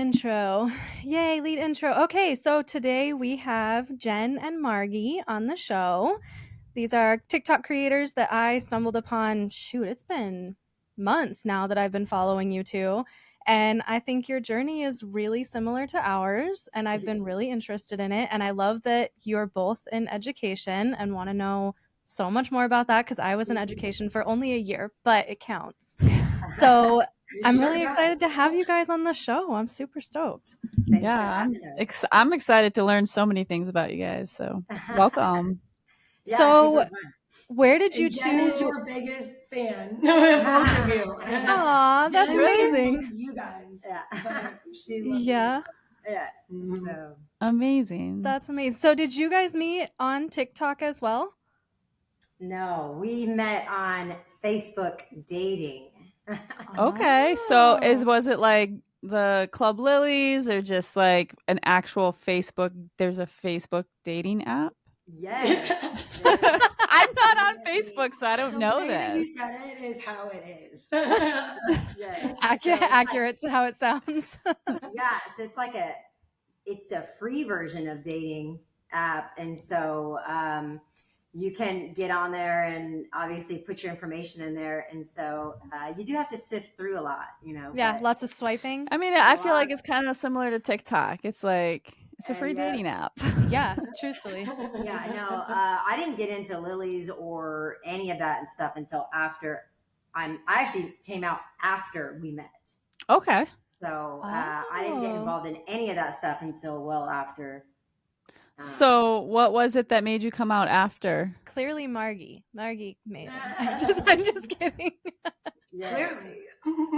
intro. Yay, lead intro. Okay, so today we have Jen and Margy on the show. These are TikTok creators that I stumbled upon. Shoot, it's been months now that I've been following you two. And I think your journey is really similar to ours. And I've been really interested in it. And I love that you're both in education and want to know so much more about that because I was in education for only a year, but it counts. So I'm really excited to have you guys on the show. I'm super stoked. Thanks Yeah, for having us. I'm excited to learn so many things about you guys. So welcome. Yeah, So super fun. where did you And Jen is two? your biggest fan, both of you. Aw, that's Jen amazing. loves you guys. Yeah. But she loves Yeah, you. Yeah. Mhm. So Amazing. that's amazing. So did you guys meet on TikTok as well? no, we met on Facebook dating. Okay. So Oh. was it like the Club Lilies or just like an actual Facebook? There's a Facebook dating app. Yes. I'm not on Facebook, so I don't The know way that you this. said it is how it is. Yes. Accurate, So it's accurate to how it sounds. yeah. So it's a free version of dating app. And so, you can get on there and obviously put your information in there. And so, you do have to sift through a lot, Yeah, but lots of swiping. I mean, a I feel lot. like it's kind of similar to TikTok. It's like it's a free Yeah. dating app. Yeah, truthfully. Yeah, no, I didn't get into lilies or any of that and stuff until after I actually came out after we met. Okay. So I didn't get Oh. involved in any of that stuff until well after. So what was it that made you come out after? Clearly Margy. Margy made it. I'm just kidding. Yes. Clearly.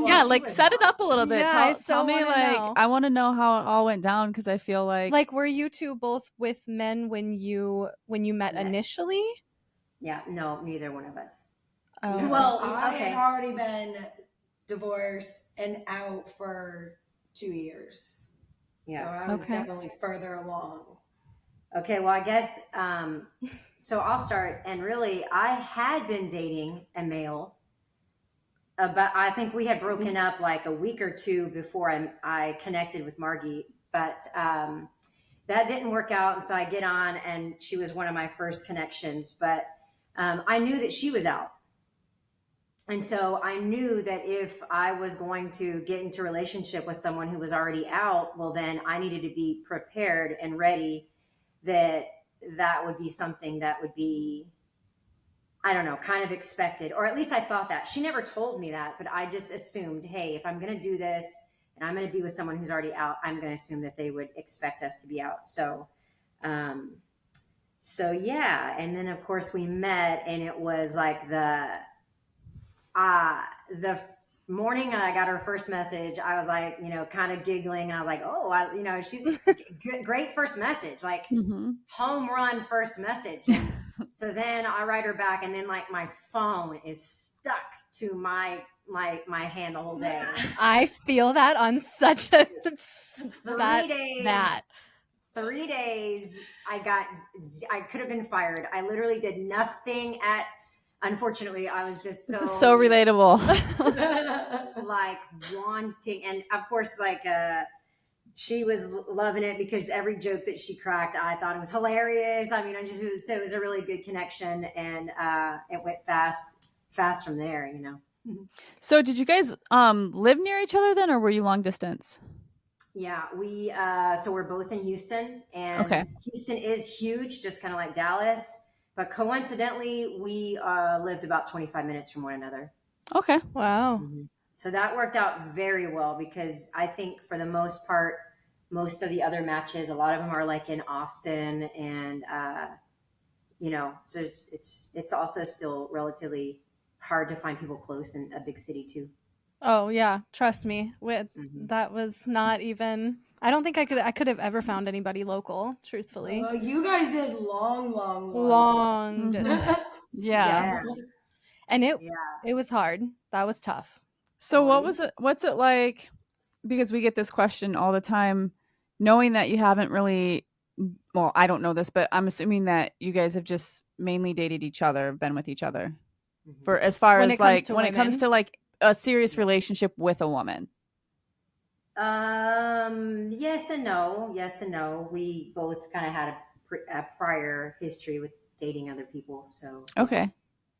Yeah, she like was set it out. up a little bit. Yeah, I Tell so me, wanna like, know. I want to know how it all went down because I feel like Were you two both with men when you met Yeah. initially? Yeah, no, neither one of us. Oh. No, Well, I okay. had already been divorced and out for 2 years. Yeah. So I was Okay. definitely further along. Okay, well, I guess so. I'll start. And really, I had been dating a male. But I think we had broken up like a week or two before I connected with Margie. But that didn't work out, and so I get on, and she was one of my first connections. But I knew that she was out, and so I knew that if I was going to get into a relationship with someone who was already out, well, then I needed to be prepared and ready. That would be something that would be, I don't know, kind of expected, or at least I thought that. She never told me that, but I just assumed, hey, if I'm going to do this and I'm going to be with someone who's already out, I'm going to assume that they would expect us to be out. So yeah, and then of course we met, and it was like the morning that I got her first message, I was like, kind of giggling, and I was like, oh, she's great first message, like home run first message. And so then I write her back, and then like my phone is stuck to my hand the whole day. I feel that on such a 3 days. 3 days, I could have been fired. I literally did nothing unfortunately, I was just this is so relatable. like wanting, and of course, like she was loving it because every joke that she cracked, I thought it was hilarious. I mean, it was a really good connection, and it went fast from there. So did you guys live near each other then, or were you long distance? Yeah, so we're both in Houston, and Okay. Houston is huge, just kind of like Dallas. But coincidentally, we lived about 25 minutes from one another. Okay. Wow. So that worked out very well because I think for the most part, most of the other matches, a lot of them are like in Austin, and so it's also still relatively hard to find people close in a big city too. Oh yeah, trust me. That was not even. I don't think I could have ever found anybody local. Truthfully, You guys did long distance. Yeah. Yes. And it was hard. That was tough. So what's it like, because we get this question all the time, knowing that you haven't really, well, I don't know this, but I'm assuming that you guys have just mainly dated each other, been with each other for as far When as it comes like to when it comes women. to like a serious relationship with a woman. yes and no. Yes and no. We both kind of had a prior history with dating other people. So, Okay.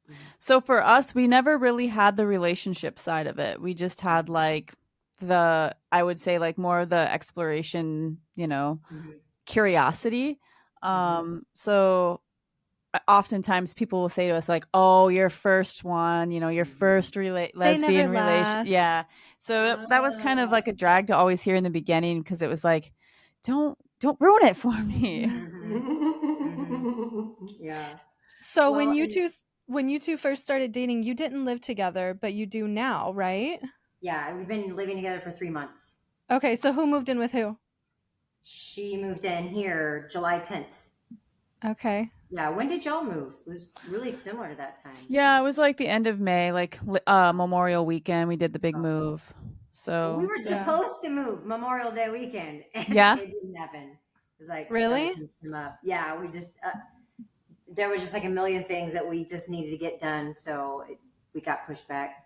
mhm. So for us, we never really had the relationship side of it. We just had like I would say like more of the exploration, Mhm. curiosity. Mhm. So oftentimes people will say to us like, "Oh, your first one, your Mhm. first They never lesbian relation." last. Yeah. So that was kind of like a drag to always hear in the beginning because it was like, don't ruin it for me. Mhm. Mhm. Yeah. So Well, and when you two first started dating, you didn't live together, but you do now, right? yeah, we've been living together for 3 months. Okay, so who moved in with who? She moved in here July 10th. Okay. Yeah. When did y'all move? It was really similar to that time. Yeah, it was like the end of May, like Memorial weekend. We did the big Oh. move. Well, we So were Yeah. supposed to move Memorial Day weekend, and yeah, it didn't happen. It was like other Really? things came up. Yeah, we just there was just like a million things that we just needed to get done, so we got pushed back.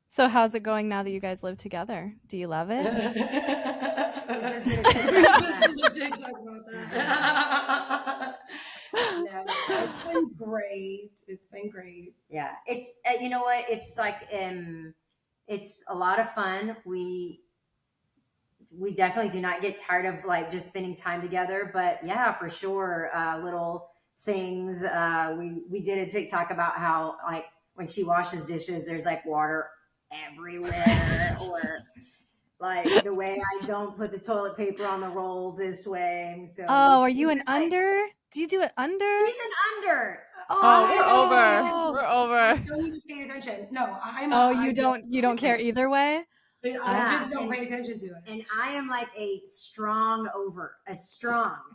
So how's it going now that you guys live together? Do you love it? We just did a We TikTok on just that. did a TikTok about that. No, it's been great. It's been great. Yeah, it's you know what? It's like it's a lot of fun. We definitely do not get tired of like just spending time together, but yeah, for sure, little things. We did a TikTok about how like when she washes dishes, there's like water everywhere, or like the way I don't put the toilet paper on the roll this way. So Oh, are we you an just like under? Do you do it under? she's an under. oh, I we're don't over. even. Oh. We're I over. don't even pay attention. No, Oh, I you don't don't pay care attention. either way? I Yeah, just don't pay attention to it. and I am like a strong,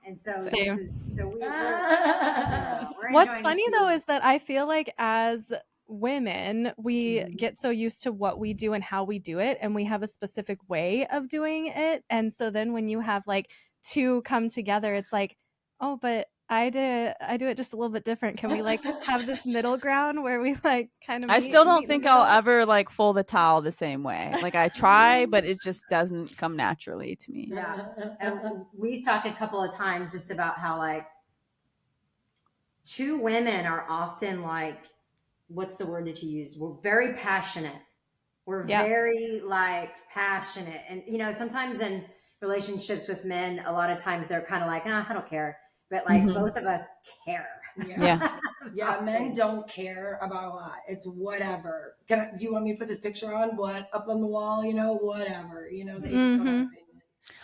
and so this Same. is so we're What's enjoying the funny though season. is that I feel like as women, we Mhm. get so used to what we do and how we do it, and we have a specific way of doing it. And so then when you have like two come together, it's like, oh, but I do it just a little bit different. Can we like have this middle ground where we like kind of I still don't meet in the think I'll middle? ever like fold the towel the same way. Like I try, but it just doesn't come naturally to me. Yeah, and we've talked a couple of times just about how like two women are often like, what's the word that you use? We're very passionate. We're Yeah. very like passionate, and sometimes in relationships with men, a lot of times they're kind of like, I don't care, but like Hmm. both of us care. Yeah. Yeah. Yeah, men don't care about a lot. It's whatever. Do you want me to put this picture on? What up on the wall? Whatever. They just don't have an Mm-hmm. opinion.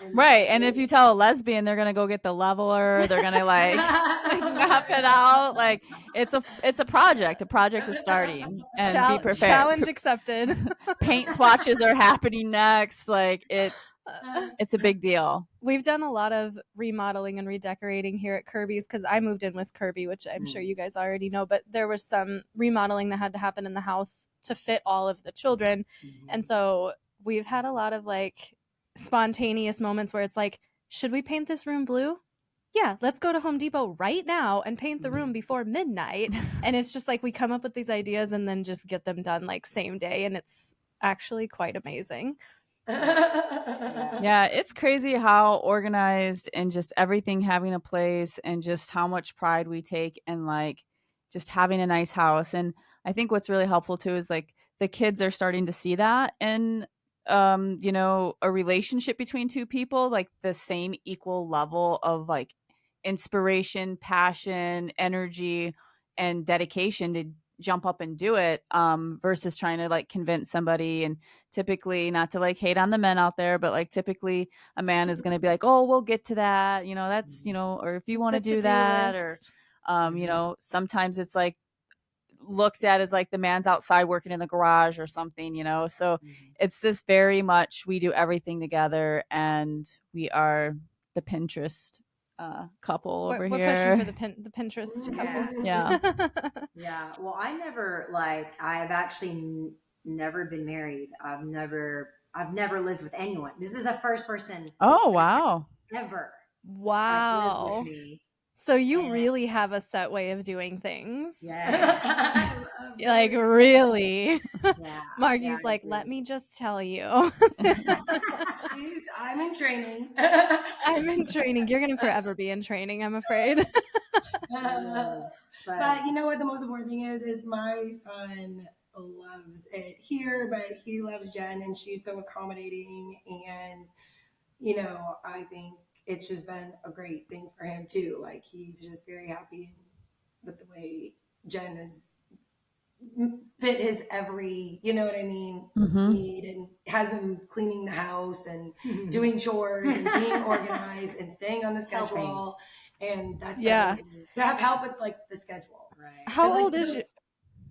And Right. And so if you tell a lesbian, they're gonna go get the leveler, they're gonna like map it out. Like it's a project. A project is starting. And be prepared. Challenge accepted. Paint swatches are happening next. Like it's a big deal. We've done a lot of remodeling and redecorating here at Kirby's because I moved in with Kirby, which I'm sure you guys already know, but there was some remodeling that had to happen in the house to fit all of the children. And so we've had a lot of like spontaneous moments where it's like, should we paint this room blue? Yeah, let's go to Home Depot right now and paint the room before midnight. And it's just like we come up with these ideas and then just get them done like same day. And it's actually quite amazing. Yeah, it's crazy how organized and just everything having a place and just how much pride we take and like just having a nice house. And I think what's really helpful too is like the kids are starting to see that in a relationship between two people, like the same equal level of like inspiration, passion, energy, and dedication to jump up and do it versus trying to like convince somebody. And typically, not to like hate on the men out there, but like typically a man is going to be like, oh, we'll get to that, that's or if you want The to do to-do that, or list. sometimes it's like looked at as like the man's outside working in the garage or something, so it's this very much we do everything together, and we are the Pinterest couple over We're pushing for here. the Pinterest Yeah. couple. Yeah. Yeah. Well, I've actually never been married. I've never lived with anyone. This is the first person Oh that wow. ever lived with Wow. me. So you And- really have a set way of doing things. Yeah. Like really. Yeah. Margie's I like, agree. let me just tell you. I'm in training. I'm in training. You're gonna forever be in training, I'm afraid. Yes, But you know what the most important thing is my son loves it here, but he loves Jen and she's so accommodating, and you know, I think it's just been a great thing for him too. Like he's just very happy with the way Jen has fit his every, you know what I mean, need, and has him cleaning the house and doing chores and being organized and staying on the schedule. And that's been Yeah. amazing to have help with like the schedule. right. How Because like old is you?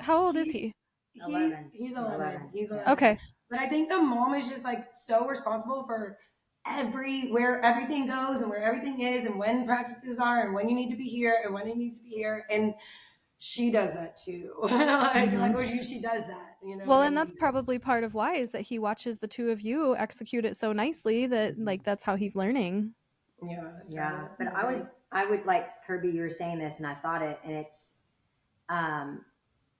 How old is he? 11. He's 11. He's 11. Okay. But I think the mom is just like so responsible for where everything goes and where everything is and when practices are and when you need to be here and when you need to be here. And she does that too. She does that, you know. Well, what I and that's mean? probably part of why is that he watches the two of you execute it so nicely that like that's how he's learning. Yeah. So Yeah. it's But been I would like Kirby, you were saying this and I thought it, and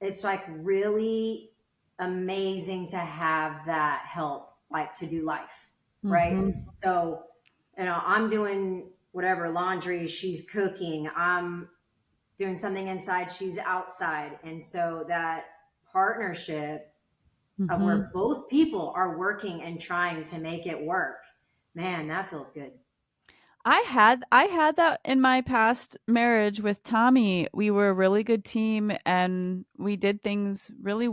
it's like really amazing to have that help, like to do life, right? So, you know, I'm doing whatever laundry, she's cooking, I'm doing something inside, she's outside. And so that partnership of where both people are working and trying to make it work, man, that feels good. I had that in my past marriage with Tommy. We were a really good team and we did things really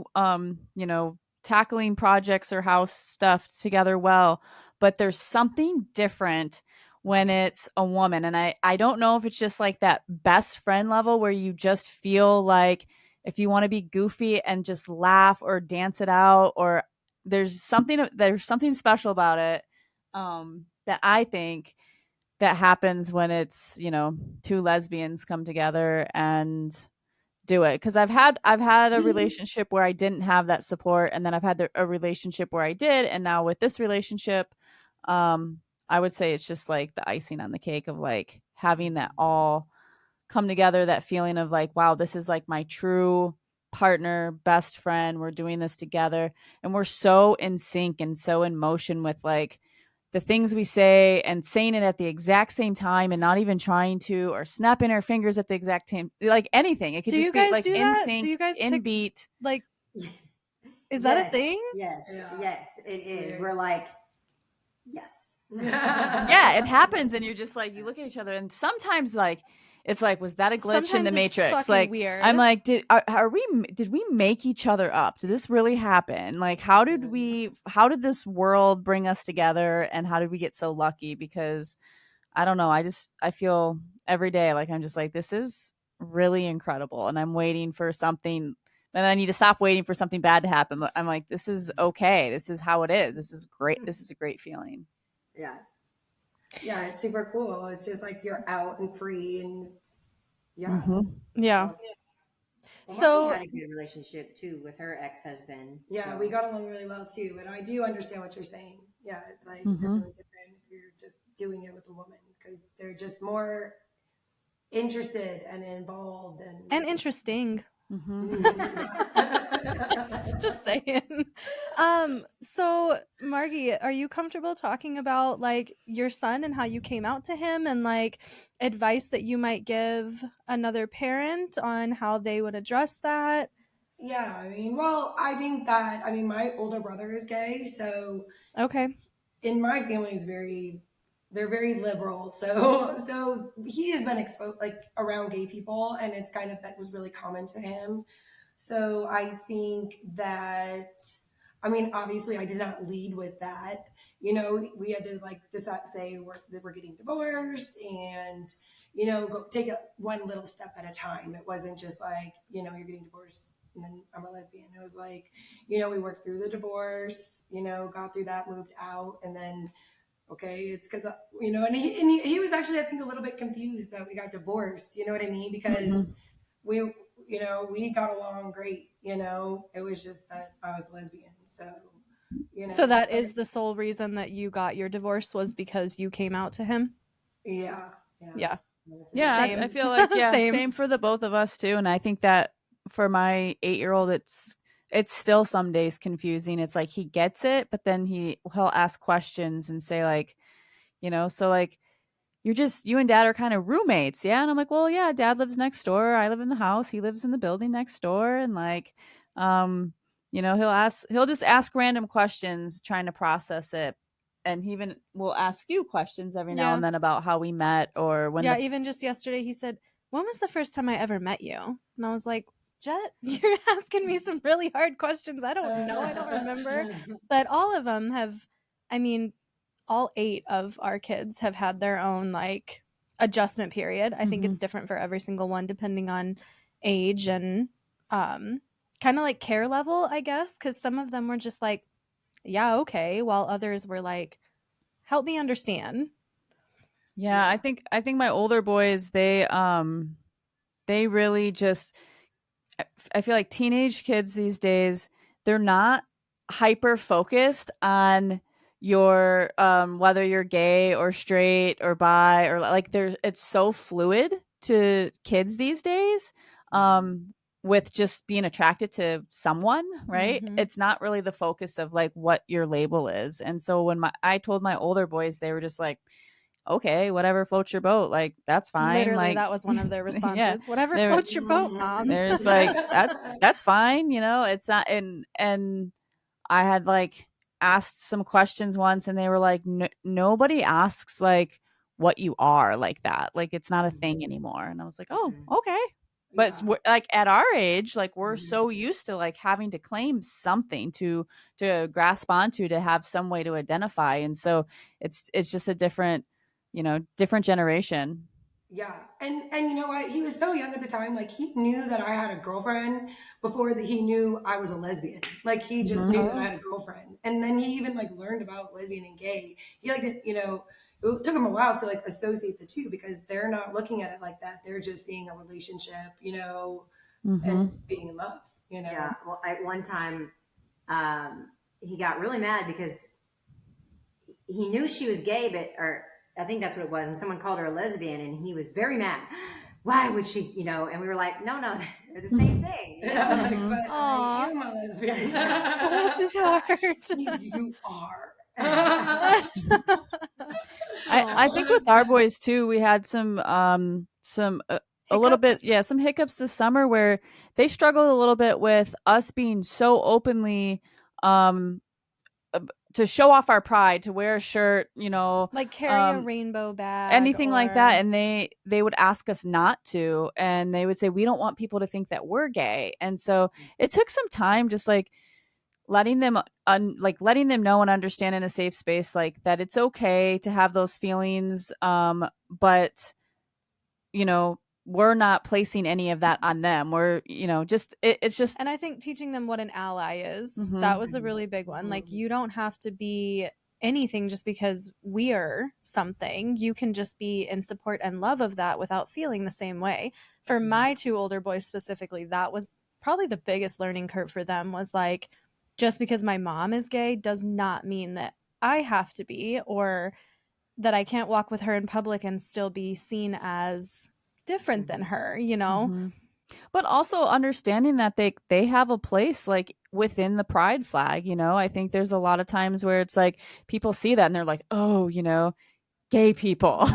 tackling projects or house stuff together well. But there's something different when it's a woman. And I don't know if it's just like that best friend level where you just feel like if you want to be goofy and just laugh or dance it out, or there's something special about it, that I think that happens when it's two lesbians come together and do it. Because I've had a relationship where I didn't have that support, and then I've had a relationship where I did, and now with this relationship, I would say it's just like the icing on the cake of like having that all come together, that feeling of like, wow, this is like my true partner, best friend, we're doing this together, and we're so in sync and so in motion with like the things we say and saying it at the exact same time and not even trying to, or snapping our fingers at the exact time, like anything. It could Do just you be guys like do in that? Do sync, you guys in pick beat. like is that a Yes, thing? yes, Yeah. yes, it is. Sweet. We're like, yes. Yeah, it happens, and you're just like, you look at each other, and sometimes like it's like, was that a glitch in the Sometimes it's matrix? fucking Like weird. I'm like, did we make each other up? Did this really happen? Like how did this world bring us together, and how did we get so lucky? Because I don't know, I feel every day like I'm just like, this is really incredible, and I'm waiting for something. Then I need to stop waiting for something bad to happen. But I'm like, this is okay. This is how it is. This is great. This is a great feeling. Yeah. Yeah, it's super cool. It's just like you're out and free, and yeah. Yeah. Awesome. Well, Marky So had a good relationship too with her ex-husband. Yeah, so. we got along really well too. But I do understand what you're saying. Yeah, it's like Mm-hmm. definitely different if you're just doing it with a woman because they're just more interested and involved and interesting. yeah. Just saying. So Margie, are you comfortable talking about like your son and how you came out to him and like advice that you might give another parent on how they would address that? Yeah, I mean, well, I think that my older brother is gay, so Okay. in my family is they're very liberal. So he has been exposed like around gay people, and it's kind of that was really common to him. So I think that, obviously I did not lead with that. You know, we had to like just say that we're getting divorced and, go take it one little step at a time. It wasn't just like, you're getting divorced and then I'm a lesbian. It was like, we worked through the divorce, got through that, moved out, and then okay, it's because and he was actually I think a little bit confused that we got divorced. You know what I mean? Because we we got along great. It was just that I was lesbian, so So that is the sole reason that you got your divorce was because you came out to him? yeah, yeah. Yeah. Yeah, I Same. feel like yeah, Same. same for the both of us too. And I think that for my 8-year-old, it's still some days confusing. It's like he gets it, but then he'll ask questions and say like, so like you and dad are kind of roommates, yeah? And I'm like, well, yeah, dad lives next door. I live in the house. He lives in the building next door. And like, um, he'll just ask random questions trying to process it. And he even will ask you questions every now Yeah. and then about how we met or when Yeah, the even just yesterday, he said, "When was the first time I ever met you?" And I was like, "Jet, you're asking me some really hard questions. I don't know. I don't remember." But all of them have, I mean, all 8 of our kids have had their own like adjustment period. I think Mhm. it's different for every single one depending on age and um kind of like care level, I guess, cuz some of them were just like, "Yeah, okay," while others were like, "Help me understand." Yeah, I think my older boys they really just I feel like teenage kids these days, they're not hyper focused on your whether you're gay or straight or bi or like there's it's so fluid to kids these days um with just being attracted to someone, right? Mhm. It's not really the focus of like what your label is. And so when I told my older boys, they were just like, okay, whatever floats your boat, like that's fine. Literally, Like that was one of their yeah, responses. Whatever they're floats your boat, mom. there's like that's fine, it's not. And I had like asked some questions once and they were like, Nobody asks like what you are like that, like it's not a thing anymore." And I was like, oh, Mhm. okay. But Yeah. like at our age, like we're Mhm. so used to like having to claim something to grasp onto, to have some way to identify. And so it's just a different generation. Yeah, and you know what? He was so young at the time. Like he knew that I had a girlfriend before that he knew I was a lesbian. Like he just Hmm. knew that I Oh, had a girlfriend, and then he even like learned about lesbian and gay. He like it took him a while to like associate the two because they're not looking at it like that. They're just seeing a relationship, and Hmm. being in love. Yeah. Well, at one time, he got really mad because he knew she was gay, but or I think that's what it was, and someone called her a lesbian, and he was very mad. Why would she? And we were like, no, no, they're the same thing. But Hmm. I aw, am a lesbian. bless his heart. Means you are. I think with our boys too, we had some a little bit, Hiccups. yeah, some hiccups this summer where they struggled a little bit with us being so openly um to show off our pride, to wear a shirt, Like carry a um rainbow bag anything like or that. And they would ask us not to, and they would say we don't want people to think that we're gay. And so it took some time, just like letting them know and understand in a safe space, like that it's okay to have those feelings, but you know we're not placing any of that on them. We're just it's just. and I think teaching them what an ally is, that Hmm. was a really big one. Like, Mhm. you don't have to be anything just because we're something. You can just be in support and love of that without feeling the same way. For my 2 older boys specifically, that was probably the biggest learning curve for them, was like, just because my mom is gay does not mean that I have to be, or that I can't walk with her in public and still be seen as different than Mhm. her, you know? Hmm. But also understanding that they have a place like within the pride flag. I think there's a lot of times where it's like people see that and they're like, oh, gay people.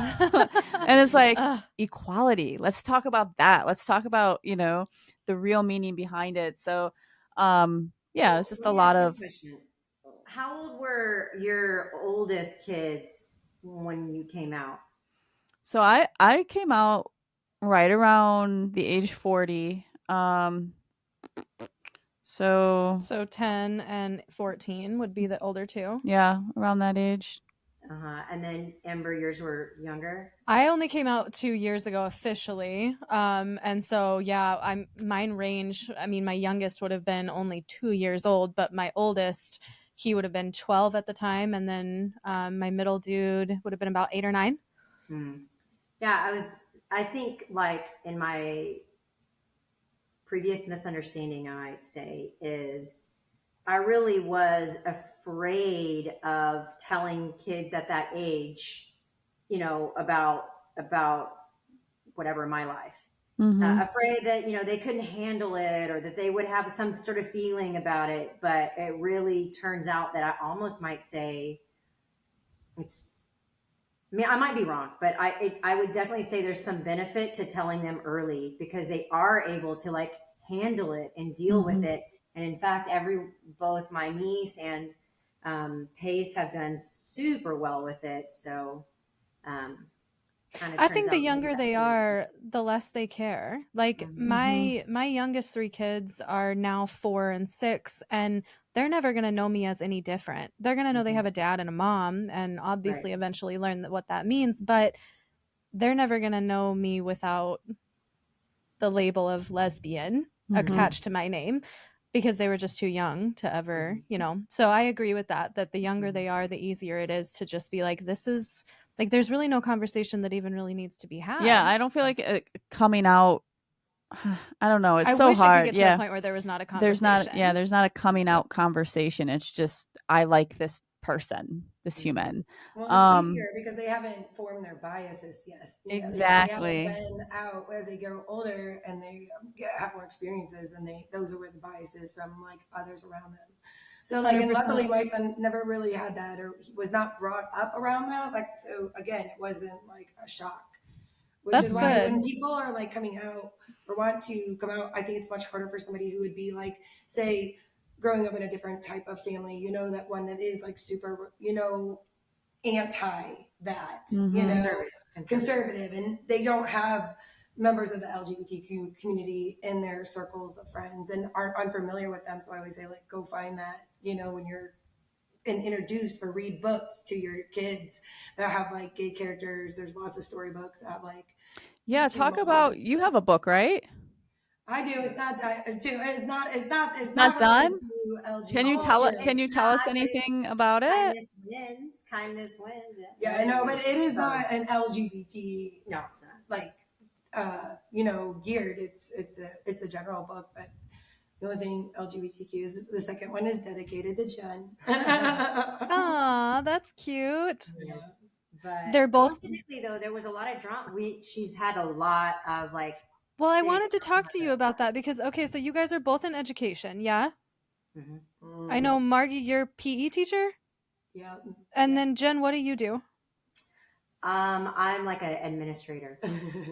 And it's like, Ugh. equality, let's talk about that, let's talk about the real meaning behind it. So yeah, Well, it's just let a me lot ask you a of. question. How old were your oldest kids when you came out? So I came out right around the age 40. So So 10 and 14 would be the older two. yeah, around that age. Uh-huh. And then Ember, yours were younger. I only came out 2 years ago officially. And so yeah, mine range. I mean, my youngest would have been only 2 years old, but my oldest, he would have been 12 at the time, and then my middle dude would have been about 8 or 9. Hmm. Yeah, I think like in my previous misunderstanding, I might say, is I really was afraid of telling kids at that age, about whatever my life. Mm-hmm. Afraid that they couldn't handle it, or that they would have some sort of feeling about it. But it really turns out that I almost might say it's. I mean, I might be wrong, but I would definitely say there's some benefit to telling them early, because they are able to like handle it and deal with Mm-hmm. it. And in fact, both my niece and Pace have done super well with it. So um, kind of I turns think the out maybe younger that's they the reason. are, the less they care. Like Mhm. Mm-hmm. my youngest three kids are now 4 and 6, and they're never gonna know me as any different. They're gonna know they Mhm. have a dad and a mom, and Right. obviously eventually learn what that means. But they're never gonna know me without the label of lesbian Mm-hmm. attached to my name, because they were just too young to ever, Mhm. you know. So I agree with that the younger Mhm. they are, the easier it is to just be like, this is like, there's really no conversation that even really needs to be Yeah, had. I don't feel like coming out. I don't know. It's I so wish it could hard. get to a Yeah. point where there was not a There's not, yeah, conversation. there's not a coming out conversation. It's just, I like this person, this Mhm. human. Well, it's Um, easier because they haven't formed their biases yet. They haven't exactly. been out as they grow older, and they have more experiences, and those are where the bias is from, like others around them. So like, and 100%. luckily my son never really had that, or he was not brought up around that. Like, so again, it wasn't like a shock, which is That's why good. when people are like coming out or want to come out, I think it's much harder for somebody who would be like, say, growing up in a different type of family, that one that is like super, anti that, Mm-hmm. Conservative. conservative, and they don't have members of the LGBTQ community in their circles of friends and aren't unfamiliar with them. So I always say, like, go find that, when you're and introduce or read books to your kids that have like gay characters. There's lots of storybooks that have like Yeah. two Talk about, you have a book, right? I do. It's not Yes. that too. It's not. It's not. It's Not not related done. to Can you Oh, tell LGBTQ. it? Can it's you tell us not, but it's anything about it? kindness wins. Kindness wins. Yeah, Yeah, go I ahead. know, but it is Sorry. not an LGBT No, it's not. like geared. It's a general book, but the only thing LGBTQ is the second one is dedicated to Jen. Aw, that's cute. Yes. But They're both. coincidentally, though, there was a lot of drama. She's had a lot of like Well, I big wanted to talk drama to you about about that because, okay, so you guys are both in education, yeah? that. Hmm. I know, Margie, you're PE teacher? Yeah, And yeah. then Jen, what do you do? I'm like an administrator.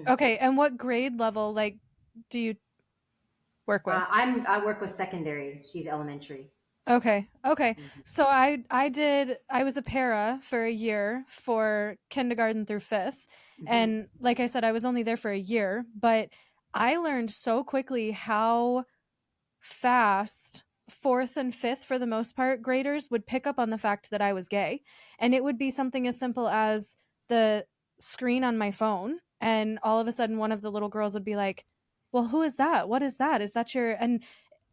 Okay, and what grade level, like, do you work with? I work with secondary. She's elementary. Okay. Okay. Mhm. So I was a para for a year for kindergarten through 5th. Mhm. And like I said, I was only there for a year, but I learned so quickly how fast 4th and 5th, for the most part, graders would pick up on the fact that I was gay. And it would be something as simple as the screen on my phone, and all of a sudden one of the little girls would be like, "Well, who is that? What is that? Is that your?" And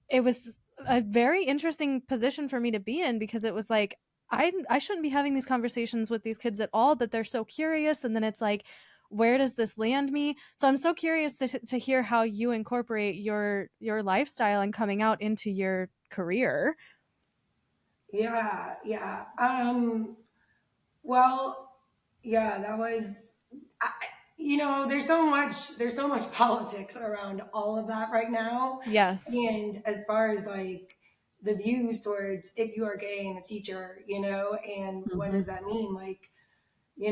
it was a very interesting position for me to be in, because it was like, I shouldn't be having these conversations with these kids at all, but they're so curious, and then it's like, where does this land me? So I'm so curious to hear how you incorporate your lifestyle and coming out into your career. Yeah, yeah. Well, yeah, that was, I, there's so much politics around all of that right now. Yes. And as far as like the views towards if you are gay and a teacher, and what Mm-hmm. does that mean? Like,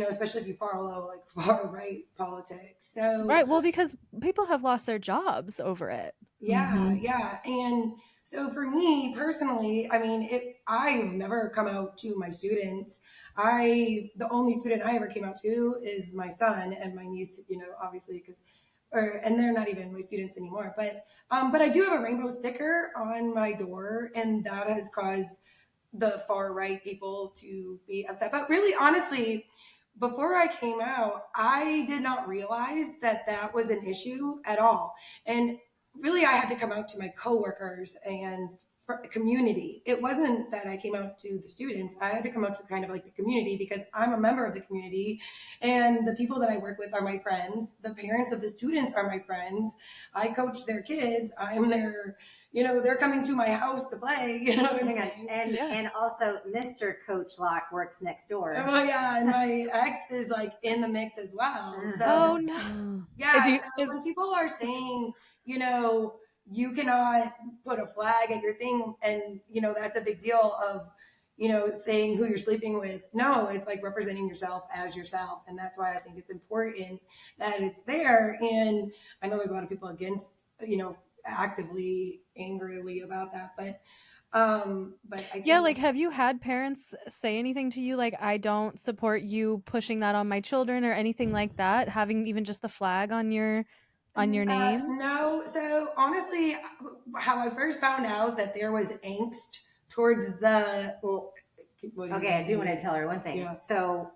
especially if you follow like far right politics. So Right. Well, because people have lost their jobs over it. yeah, Mm-hmm. yeah. And so for me personally, I mean, I've never come out to my students. The only student I ever came out to is my son and my niece, obviously, and they're not even my students anymore. But I do have a rainbow sticker on my door, and that has caused the far right people to be upset. But really, honestly, before I came out, I did not realize that that was an issue at all. And really, I had to come out to my coworkers and community. It wasn't that I came out to the students. I had to come out to kind of like the community, because I'm a member of the community, and the people that I work with are my friends. The parents of the students are my friends. I coach their kids. I'm their they're coming to my house to play. You know what I'm Hang on. saying? And also Mr. Coach Locke works next door. Well, yeah, and my ex is like in the mix as well. So Oh no. yeah, Is you- so is- when people are saying, you cannot put a flag at your thing, and that's a big deal of, saying who you're sleeping with. No, it's like representing yourself as yourself, and that's why I think it's important that it's there. And I know there's a lot of people against, actively, angrily about that, but I Yeah, think like have you had parents say anything to you like I don't support you pushing that on my children or anything like that, having even just the flag on your name? No. So honestly, how I first found out that there was angst towards the Well, what do you okay, I mean? do want to tell her one thing. Yeah. So,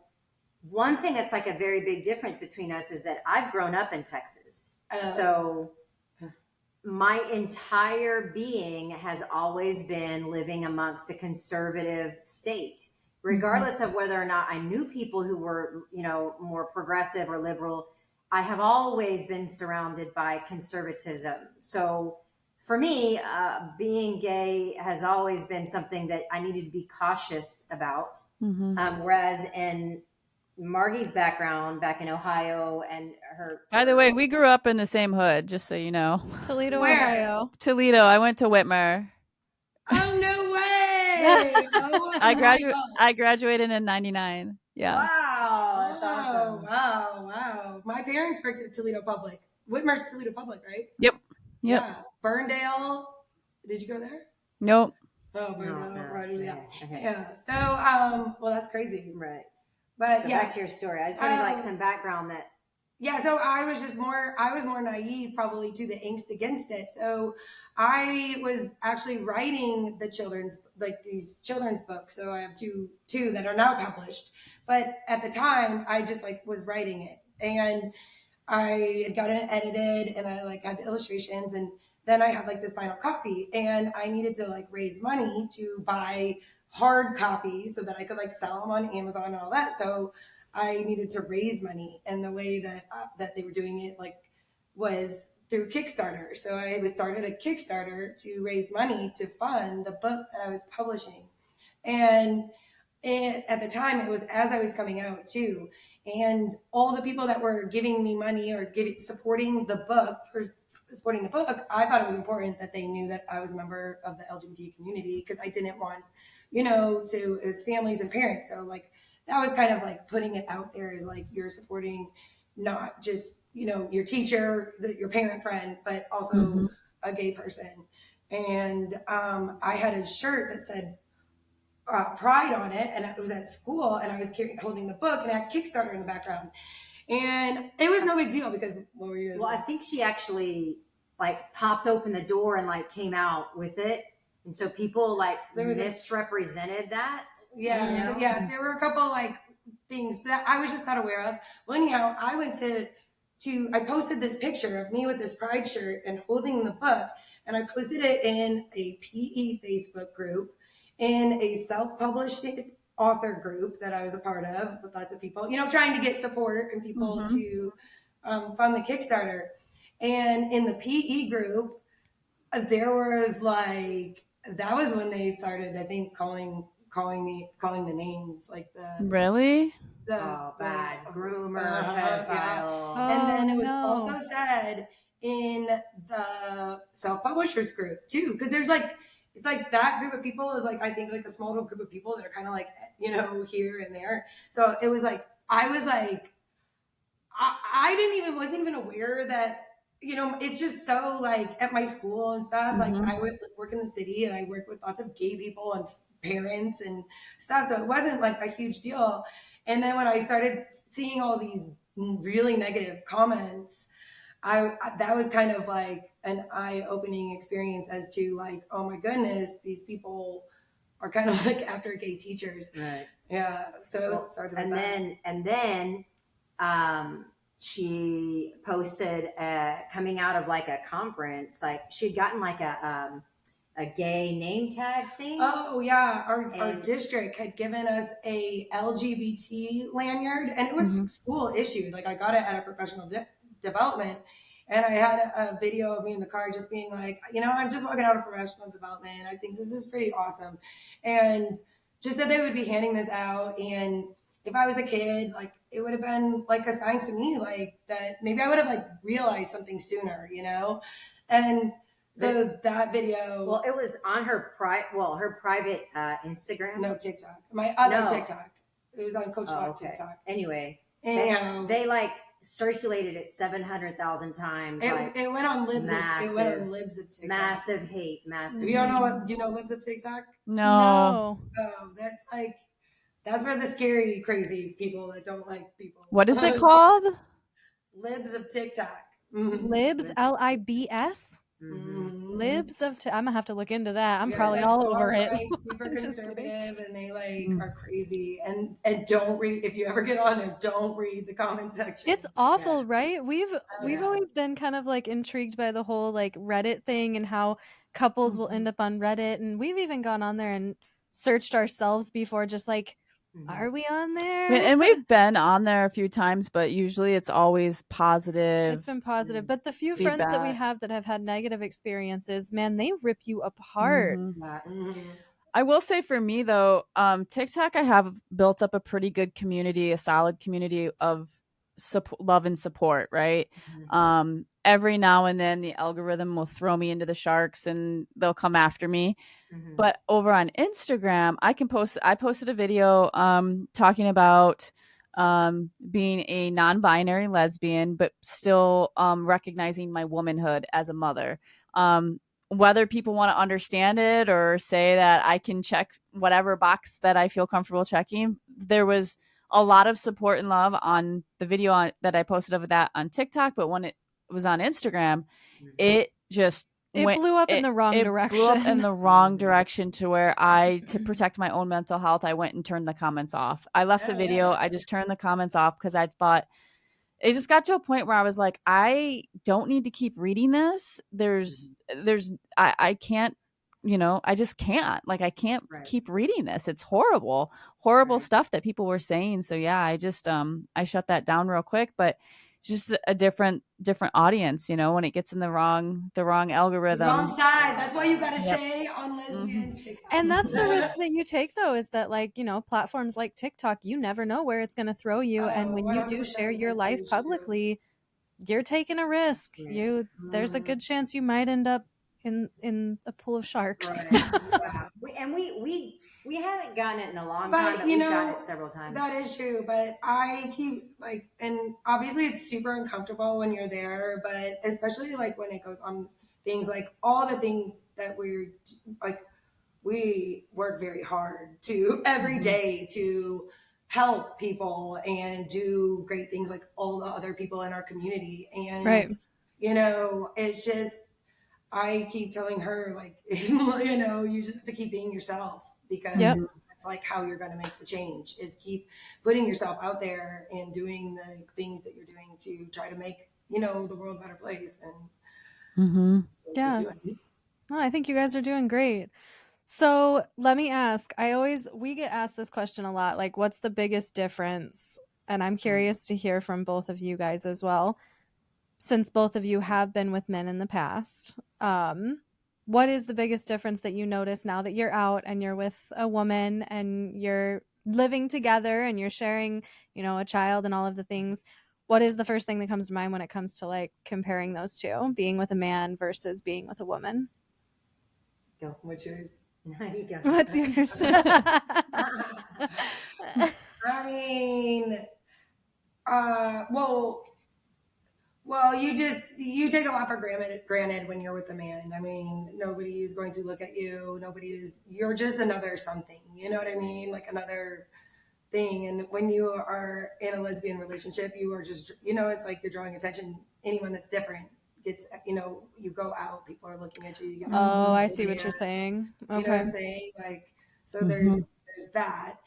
one thing that's like a very big difference between us is that I've grown up in Texas. So, my entire being has always been living amongst a conservative state, regardless of whether or not I knew people who were, more progressive or liberal. I have always been surrounded by conservatism. So for me, being gay has always been something that I needed to be cautious about. Whereas in Margie's background back in Ohio and her. By the way, we grew up in the same hood, just so you know. Toledo, Where? Ohio. Toledo. I went to Whitmer. Oh no way! Oh I my God. I graduated in 99. Yeah. Wow, that's awesome. Wow. My parents worked at Toledo Public. Whitmer's Toledo Public, right? Yep. Yeah. Ferndale. Did you go there? Nope. Oh, Ferndale. No. Right. Yeah. Okay. Yeah. So, well, that's crazy. Right. But So yeah. back to your story. I just wanted like some background that. Yeah, so I was more naive probably to the angst against it. So I was actually writing these children's books. So I have two that are now published. But at the time I just like was writing it, and I had got it edited, and I like had the illustrations, and then I had like this final copy, and I needed to like raise money to buy hard copies so that I could like sell them on Amazon and all that. So I needed to raise money, and the way that they were doing it like was through Kickstarter. So I started a Kickstarter to raise money to fund the book that I was publishing, and at the time it was as I was coming out too, and all the people that were giving me money or supporting the book, I thought it was important that they knew that I was a member of the LGBT community, because I didn't want, to as families and parents. So like that was kind of like putting it out there as like you're supporting not just your teacher, your parent friend, but also a gay person. And I had a shirt that said Pride on it, and it was at school, and I was holding the book, and I had Kickstarter in the background, and it was no big deal because what were you? Well, I think she actually like popped open the door and like came out with it, and so people like misrepresented that. Yeah, so yeah, there were a couple like things that I was just not aware of. Well, anyhow, I went I posted this picture of me with this Pride shirt and holding the book, and I posted it in a PE Facebook group, in a self-published author group that I was a part of with lots of people, trying to get support and people to fund the Kickstarter. And in the PE group, there was like, that was when they started, I think, calling the names, like Really? Bad groomer, pedophile. pedophile. And then it was also said in the self-publishers group too, because it's like that group of people is like, I think like a small little group of people that are kind of like, here and there. So it was like, I was like, wasn't even aware that, it's just so like at my school and stuff, like I would work in the city and I work with lots of gay people and parents and stuff. So it wasn't like a huge deal. And then when I started seeing all these really negative comments, that was kind of like an eye-opening experience as to like, oh my goodness, these people are kind of like after gay teachers. Right. Yeah. So it started with that. And then she posted coming out of like a conference, like she'd gotten like a gay name tag thing. Oh yeah, our district had given us a LGBT lanyard, and it was school issued. Like I got it at a professional development, And I had a video of me in the car just being like, I'm just walking out of professional development. I think this is pretty awesome. And just that they would be handing this out. And if I was a kid, like it would have been like a sign to me, like that maybe I would have like realized something sooner, And so that video. Well, it was on her private Instagram. No, TikTok. My other No. TikTok. It was on Coach Lock TikTok. Anyway, Anyhow, they like circulated it 700,000 times. It went on libs. Massive, it went on libs of TikTok. Massive hate. Massive. If you don't know what, do you know libs of TikTok? No. Oh, that's for the scary, crazy people that don't like people. What is it called? Libs of TikTok. Libs, Libs? Libs of I'm gonna have to look into that. I'm probably all over it. Super conservative, and they are crazy. And don't read, if you ever get on there, don't read the comment section. It's awful, right? We've always been kind of like intrigued by the whole like Reddit thing and how couples will end up on Reddit, and we've even gone on there and searched ourselves before, just like, are we on there? And we've been on there a few times, but usually it's always positive. It's been positive. But the few friends that we have that have had negative experiences, man, they rip you apart. I will say for me though, TikTok, I have built up a pretty good community, a solid community of love and support, right? Every now and then the algorithm will throw me into the sharks and they'll come after me. But over on Instagram, I posted a video talking about being a non-binary lesbian, but still recognizing my womanhood as a mother. Whether people want to understand it or say that I can check whatever box that I feel comfortable checking, there was a lot of support and love on the video that I posted of that on TikTok. But when it was on Instagram, it just blew up in the wrong direction. Blew up in the wrong direction to where to protect my own mental health, I went and turned the comments off. I left the video. I just turned the comments off because I thought it just got to a point where I was like, I don't need to keep reading this. I can't, I just can't. Like, I can't keep reading this. It's horrible stuff that people were saying. So yeah, I just I shut that down real quick. But just a different audience, when it gets in the wrong algorithm. The wrong side. That's why you got to stay on lesbian TikTok. And that's the risk that you take, though, is that platforms like TikTok, you never know where it's going to throw you. And when you do share your life publicly, you're taking a risk. There's a good chance you might end up in a pool of sharks. And we haven't gotten it in a long time, but we've gotten it several times. That is true, but I keep and obviously it's super uncomfortable when you're there, but especially when it goes on things like all the things that we work very hard to every day to help people and do great things like all the other people in our community. And, it's just, I keep telling her, you just have to keep being yourself because that's how you're going to make the change is keep putting yourself out there and doing the things that you're doing to try to make, the world a better place. And I think you guys are doing great. So let me ask, we get asked this question a lot, like, what's the biggest difference? And I'm curious to hear from both of you guys as well, since both of you have been with men in the past. What is the biggest difference that you notice now that you're out and you're with a woman and you're living together and you're sharing, a child and all of the things? What is the first thing that comes to mind when it comes to comparing those two, being with a man versus being with a woman? Go. What's yours? You go. What's yours? I mean, well, you take a lot for granted when you're with a man. I mean, nobody is going to look at you. You're just another something, you know what I mean? Like another thing. And when you are in a lesbian relationship, you are just, it's like you're drawing attention. Anyone that's different gets, you go out, people are looking at you. I see what you're saying. Okay. You know what I'm saying? So there's that.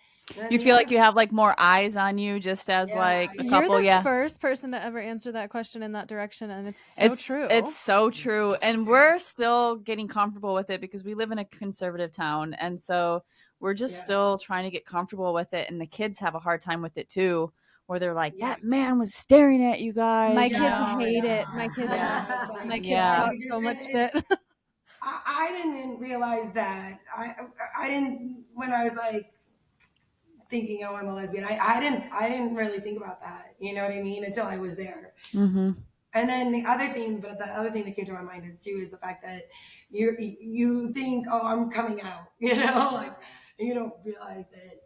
You feel like you have more eyes on you just as a couple. You're the first person to ever answer that question in that direction, and it's so true. It's so true, and we're still getting comfortable with it because we live in a conservative town, and so we're just still trying to get comfortable with it. And the kids have a hard time with it too, where they're like, Yeah. that man was staring at you My guys, you kids know? hate Yeah. it. My kids Yeah. It's like, my kids Yeah. talk we so just, much and shit. it's, I didn't realize that. I didn't, when I was like thinking, oh, I'm a lesbian, I didn't really think about that. You know what I mean? Until I was there. Mm-hmm. And then the other thing that came to my mind is too, is the fact that you think, oh, I'm coming out, you know, like, and you don't realize that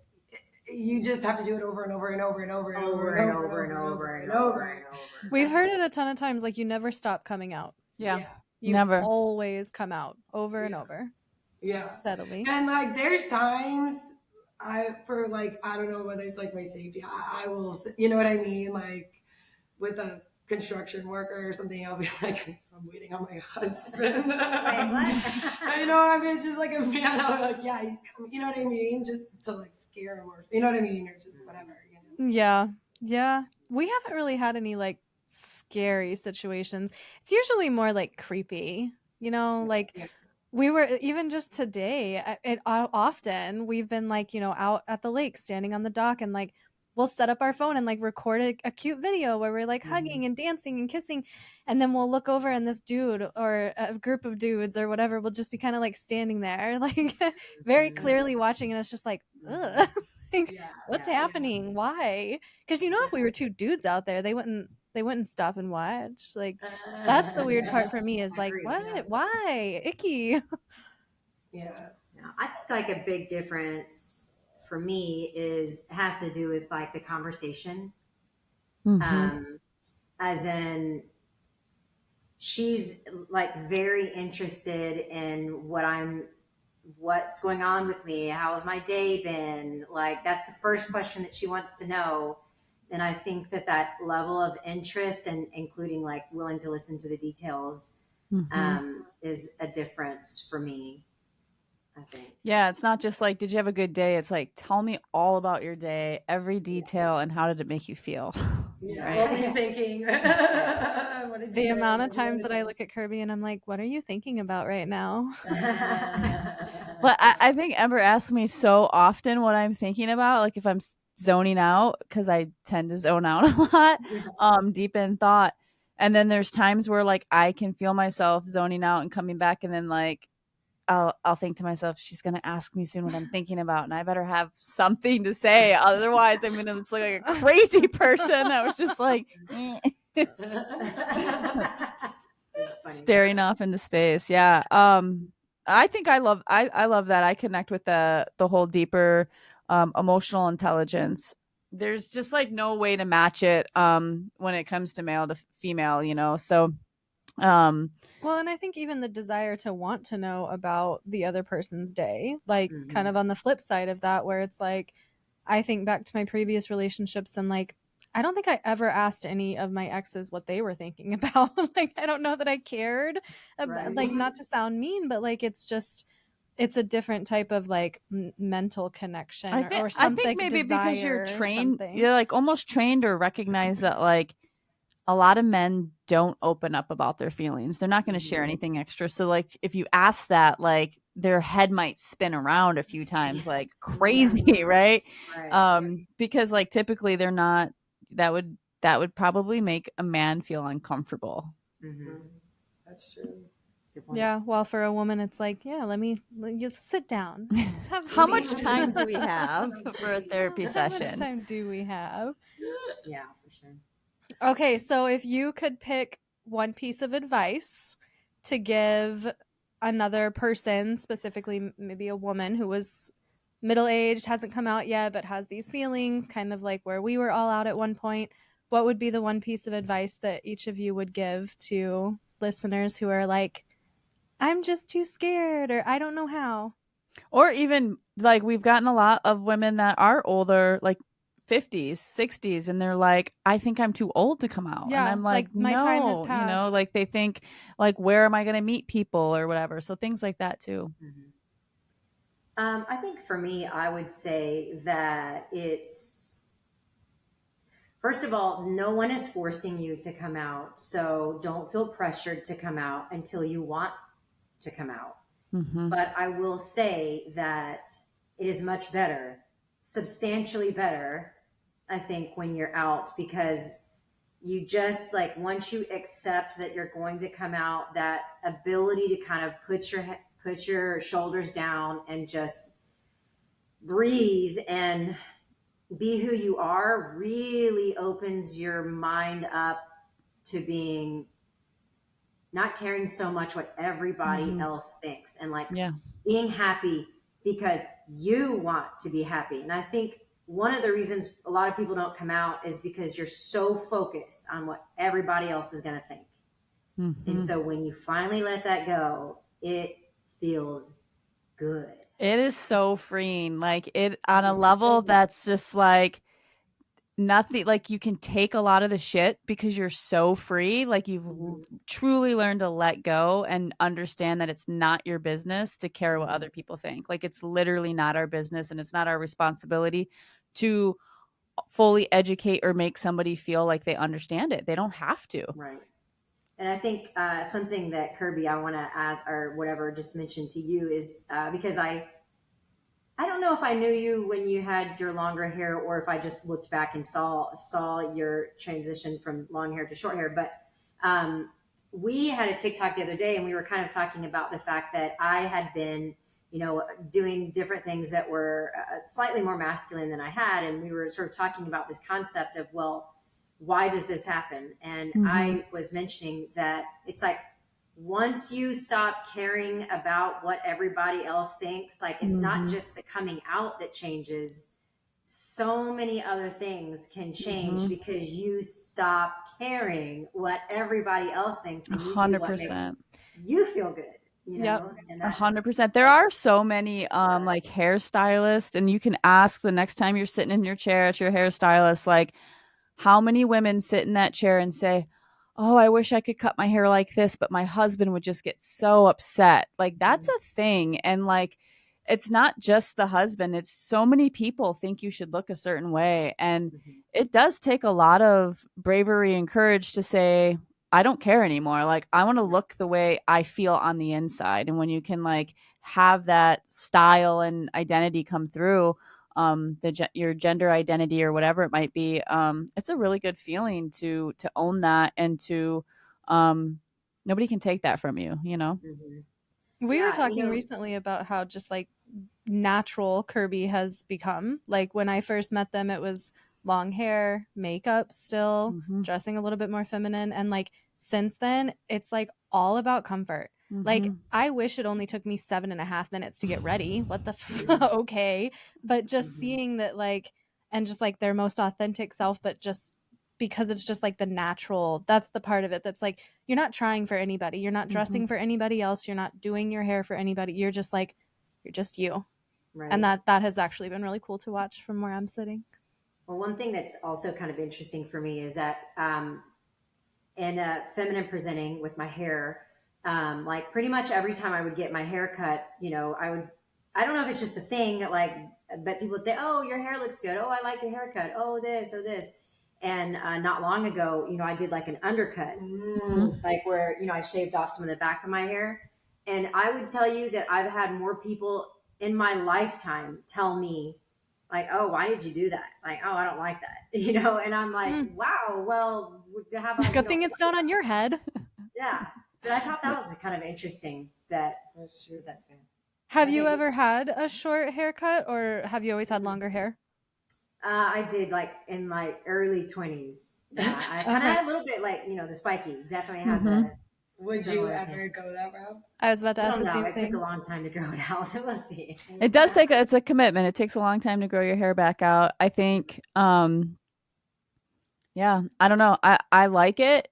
you just have to do it over and over and over and over and over and over and over and over. We've heard it a ton of times, like you never stop coming out. Yeah. Yeah. You Never. always come out over and Yeah. over. Yeah. Steadily. And like, there's times for like, I don't know whether it's like my safety, I will, you know what I mean? Like with a construction worker or something, I'll be like, I'm waiting on my husband. Wait, what? You know what I mean? It's just like a man, I'll be like, yeah, he's coming. You know what I mean? Just to like scare him or, you know what I mean? Or just whatever, you know? Yeah. Yeah. We haven't really had any like scary situations. It's usually more like creepy, like Yeah. we were even just today, often we've been like, out at the lake standing on the dock and like we'll set up our phone and like record a cute video where we're like hugging and dancing and kissing, and then we'll look over and this dude or a group of dudes or whatever will just be kind of like standing there like very clearly watching, and it's just like ugh. Like, Yeah. what's Yeah. happening? Why? Because if we were two dudes out there, they wouldn't stop and watch. Like, that's the weird part for me is like, Agreed. what? Why? Icky. Yeah. Yeah, I think like a big difference for me has to do with like the conversation. Mm-hmm. As in she's like very interested in what's going on with me, how has my day been, like that's the first question that she wants to know. And I think that level of interest and including like willing to listen to the details Mm-hmm. is a difference for me, I think. Yeah, it's not just like, did you have a good day? It's like, tell me all about your day, every detail, and how did it make you feel? Yeah. Right? What were you thinking? What did you The say? amount of What do you want times to that I say? look at Kirby and I'm like, what are you thinking about right now? But I think Ember asks me so often what I'm thinking about, like if I'm zoning out, because I tend to zone out a lot, deep in thought. And then there's times where like I can feel myself zoning out and coming back, and then like I'll think to myself, she's gonna ask me soon what I'm thinking about, and I better have something to say. Otherwise, I'm gonna just look like a crazy person that was just like staring off into space. Yeah. I think I love that. I connect with the whole deeper emotional intelligence. There's just like no way to match it when it comes to male to female, So Well, and I think even the desire to want to know about the other person's day, like kind of on the flip side of that, where it's like, I think back to my previous relationships and like, I don't think I ever asked any of my exes what they were thinking about. Like, I don't know that I cared about, like, not to sound mean, but like, it's a different type of like mental connection or I something, think maybe because you're desire or trained, something. you're like almost trained or recognize that like a lot of men don't open up about their feelings. They're not going to share anything extra. So like if you ask that, like their head might spin around a few times like crazy, right? Because like typically they're not, that would probably make a man feel uncomfortable. That's true. Yeah, well, for a woman, it's like, yeah, you sit down, just have a How seat. much time do we have for a therapy How session? much time do we have? Yeah, for sure. Okay, so if you could pick one piece of advice to give another person, specifically maybe a woman who was middle-aged, hasn't come out yet, but has these feelings, kind of like where we were all out at one point, what would be the one piece of advice that each of you would give to listeners who are like, I'm just too scared, or I don't know how? Or even like we've gotten a lot of women that are older, like 50s, 60s, and they're like, I think I'm too old to come out. And Yeah, I'm like, my time has no, passed. like they think like, where am I going to meet people or whatever. So things like that too. I think for me, I would say that it's, first of all, no one is forcing you to come out. So don't feel pressured to come out until you want to come out. Mm-hmm. But I will say that it is much better, substantially better, I think, when you're out, because you just like, once you accept that you're going to come out, that ability to kind of put your shoulders down and just breathe and be who you are really opens your mind up to being, not caring so much what everybody Mhm. else thinks, and like Yeah. being happy because you want to be happy. And I think one of the reasons a lot of people don't come out is because you're so focused on what everybody else is going to think. And Mhm. so when you finally let that go, it feels good. It is so freeing. Like it on It a is so level good. that's just like nothing, like you can take a lot of the shit because you're so free. Like Mhm. truly learned to let go and understand that it's not your business to care what Mhm. other people think. Like it's literally not our business and it's not our responsibility to fully educate or make somebody feel like they understand it. They don't have to. Right. And I think something that Kirby, I want to ask or whatever, just mention to you is because I don't know if I knew you when you had your longer hair, or if I just looked back and saw your transition from long hair to short hair. But um, we had a TikTok the other day, and we were kind of talking about the fact that I had been, doing different things that were slightly more masculine than I had, and we were sort of talking about this concept of, well, why does this happen? And Mhm. I was mentioning that it's like, once you stop caring about what everybody else thinks, like, it's not Mhm. just the coming out that changes. So many other things can change Mhm. because you stop caring what everybody else thinks, and you do what makes 100%. you feel good, Yep. and A hundred that's, percent. There are so many like hairstylists, and you can ask the next time you're sitting in your chair at your hairstylist, like how many women sit in that chair and say, "Oh, I wish I could cut my hair like this, but my husband would just get so upset." Like that's a thing. And like it's not just the husband, it's so many people think you should look a certain way. And Mhm. it does take a lot of bravery and courage to say, I don't care anymore. Like I want to Yeah. look the way I feel on the inside. And when you can like have that style and identity come through, your gender identity or whatever it might be, it's a really good feeling to own that and to um nobody can take that from you, you know. Mhm. We were Yeah, talking recently about how just like natural Kirby has become. Like when I first met them, it was long hair, makeup still, Mhm. dressing a little bit more feminine. And like since then, it's like all about comfort. Like Mhm. I wish it only took me 7.5 minutes to get ready. What the Mhm. okay. But just Mhm. seeing that, like, and just like their most authentic self, but just because it's just like the natural, that's the part of it that's like you're not trying for anybody, you're not Mhm. dressing for anybody else, you're not doing your hair for anybody, you're just like, you're just you. And Right. that has actually been really cool to watch from where I'm sitting. Well, one thing that's also kind of interesting for me is that in feminine presenting with my hair, like pretty much every time I would get my hair cut, I don't know if it's just a thing, like, but people would say, "Oh, your hair looks good. Oh, I like your haircut. Oh, this, oh, this." And not long ago, I did like an undercut, Mhm. Mm. like where, I shaved off some of the back of my hair. And I would tell you that I've had more people in my lifetime tell me, like, "Oh, why did you do that?" Like, "Oh, I don't like that," and I'm like, Mm. "Wow, well, how about Good thing it's not on your head. yeah." But I thought that was kind of interesting. That's true. That's good. Have I you think ever had a short haircut or have you always had longer hair? I did, like, in my early 20s. Yeah, I kind of Okay. had a little bit, like, the spiky. Definitely had the Mhm. Would you similar thing. ever go that route? I was about to I ask don't the know. same It took a thing. long time to grow it out. We'll see. It does take it's a commitment. It takes a long time to grow your hair back out. I think yeah, I don't know. I like it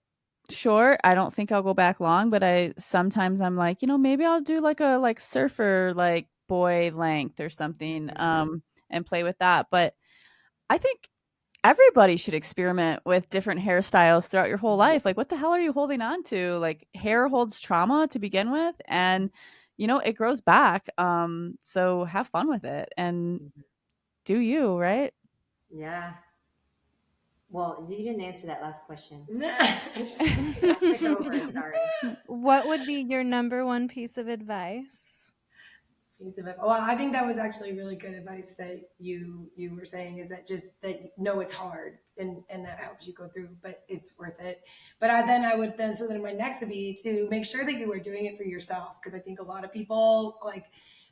short. I don't think I'll go back long, but I sometimes I'm like, maybe I'll do like a like surfer like boy length or something Mhm. and play with that. But I think everybody should experiment with different hairstyles throughout your whole Mhm. life. Like what the hell are you holding on to? Like hair holds trauma to begin with and it grows back. So have fun with it and Mhm. do you, right? Yeah. Well, you didn't answer that last question. I took over. Sorry. What would be your number one piece of advice? Well, I think that was actually really good advice that you were saying, is that just that no, it's hard, and that helps you go through, but it's worth it. But I would then, so then my next would be to make sure that you are doing it for yourself, because I think a lot of people, like,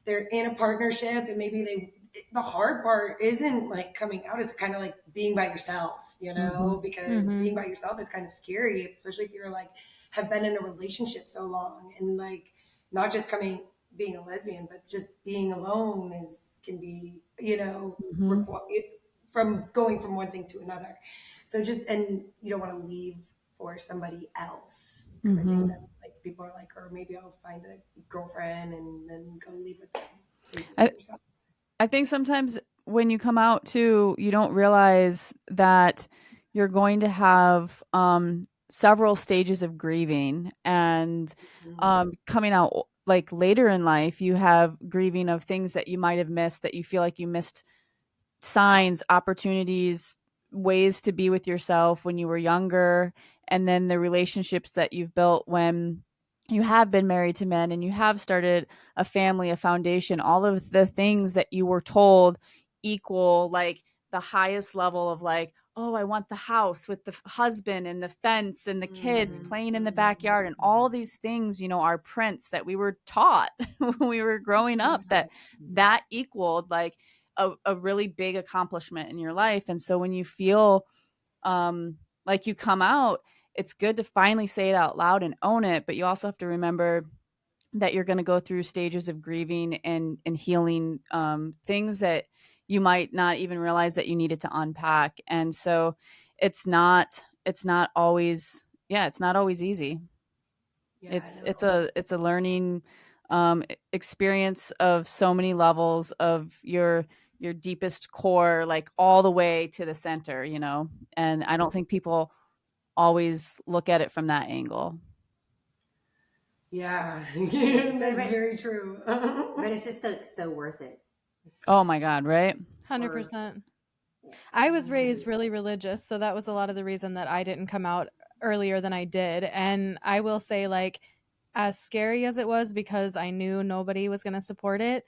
they're in a partnership and maybe the hard part isn't like coming out, it's kind of like being by yourself, Mm-hmm. because Mm-hmm. being by yourself is kind of scary, especially if you're like have been in a relationship so long, and like not just coming being a lesbian, but just being alone is can be, Mm-hmm. require from going from one thing to another. So just, and you don't want to leave for somebody else, because I think Mm-hmm. that's like people are like, or maybe I'll find a girlfriend and then go leave with them. So you do it I, for yourself. I think sometimes when you come out too, you don't realize that you're going to have several stages of grieving, and Mhm. coming out like later in life, you have grieving of things that you might have missed, that you feel like you missed signs, opportunities, ways to be with yourself when you were younger, and then the relationships that you've built when you have been married to men and you have started a family, a foundation, all of the things that you were told equal like the highest level of like, oh, I want the house with the husband and the fence and the kids Mhm. playing in the Mhm. backyard and all these things, are prints that we were taught when we were growing up, that equaled like a really big accomplishment in your life. And so when you feel like you come out, it's good to finally say it out loud and own it. But you also have to remember that you're going to go through stages of grieving and healing, things that you might not even realize that you needed to unpack. And so it's not always, yeah, it's not always easy. Yeah, It's a learning experience of so many levels of your deepest core, like all the way to the center, and I don't think people always look at it from that angle. yeah. So, That's very true. but it's just so worth it. It's Oh my god, right? worth 100%. it I was to do raised really religious, so that was a lot of the reason that I didn't come out earlier than I did. And I will say, like, as scary as it was because I knew nobody was going to support it,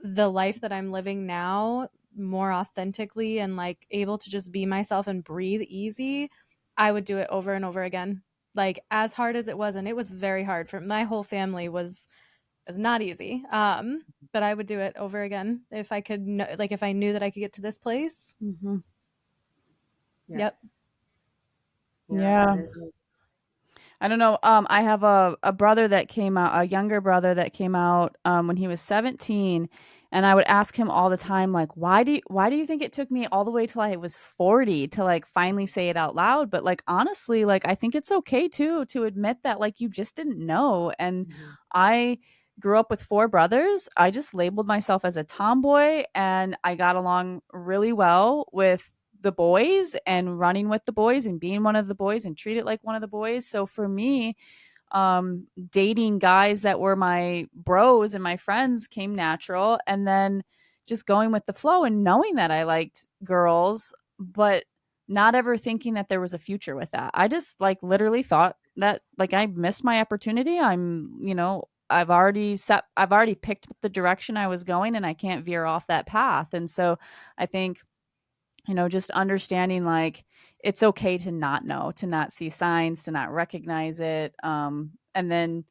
the life that I'm living now more authentically and like able to just be myself and breathe easy, I would do it over and over again. Like as hard as it was, and it was very hard for my whole family was not easy. But I would do it over again if I could like if I knew that I could get to this place. Mm-hmm. yeah. Yep. Yeah, Yeah. that is. I don't know. I have a brother that came out, a younger brother that came out when he was 17, and I would ask him all the time, like, why do you think it took me all the way till I was 40 to like finally say it out loud? But like honestly, like I think it's okay too to admit that like you just didn't know. And Mhm. I grew up with four brothers. I just labeled myself as a tomboy, and I got along really well with the boys and running with the boys and being one of the boys and treat it like one of the boys. So for me, dating guys that were my bros and my friends came natural. And then just going with the flow and knowing that I liked girls, but not ever thinking that there was a future with that. I just like literally thought that like I missed my opportunity. I've already picked the direction I was going and I can't veer off that path. And so I think, just understanding like it's okay to not know, to not see signs, to not recognize it. And then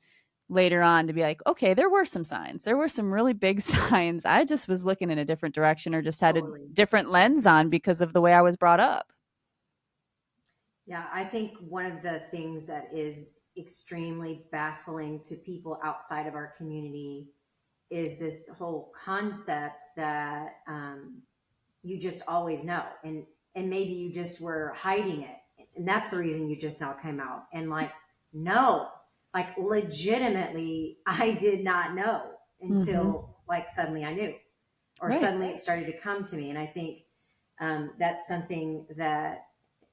later on to be like, okay, there were some signs. There were some really big signs. I just was looking in a different direction or just had a Totally. different lens on because of the way I was brought up. Yeah, I think one of the things that is extremely baffling to people outside of our community is this whole concept that you just always know, and maybe you just were hiding it, and that's the reason you just now came out. And like, no, like legitimately, I did not know Mm-hmm. until like suddenly I knew, or Right. suddenly it started to come to me. And I think that's something that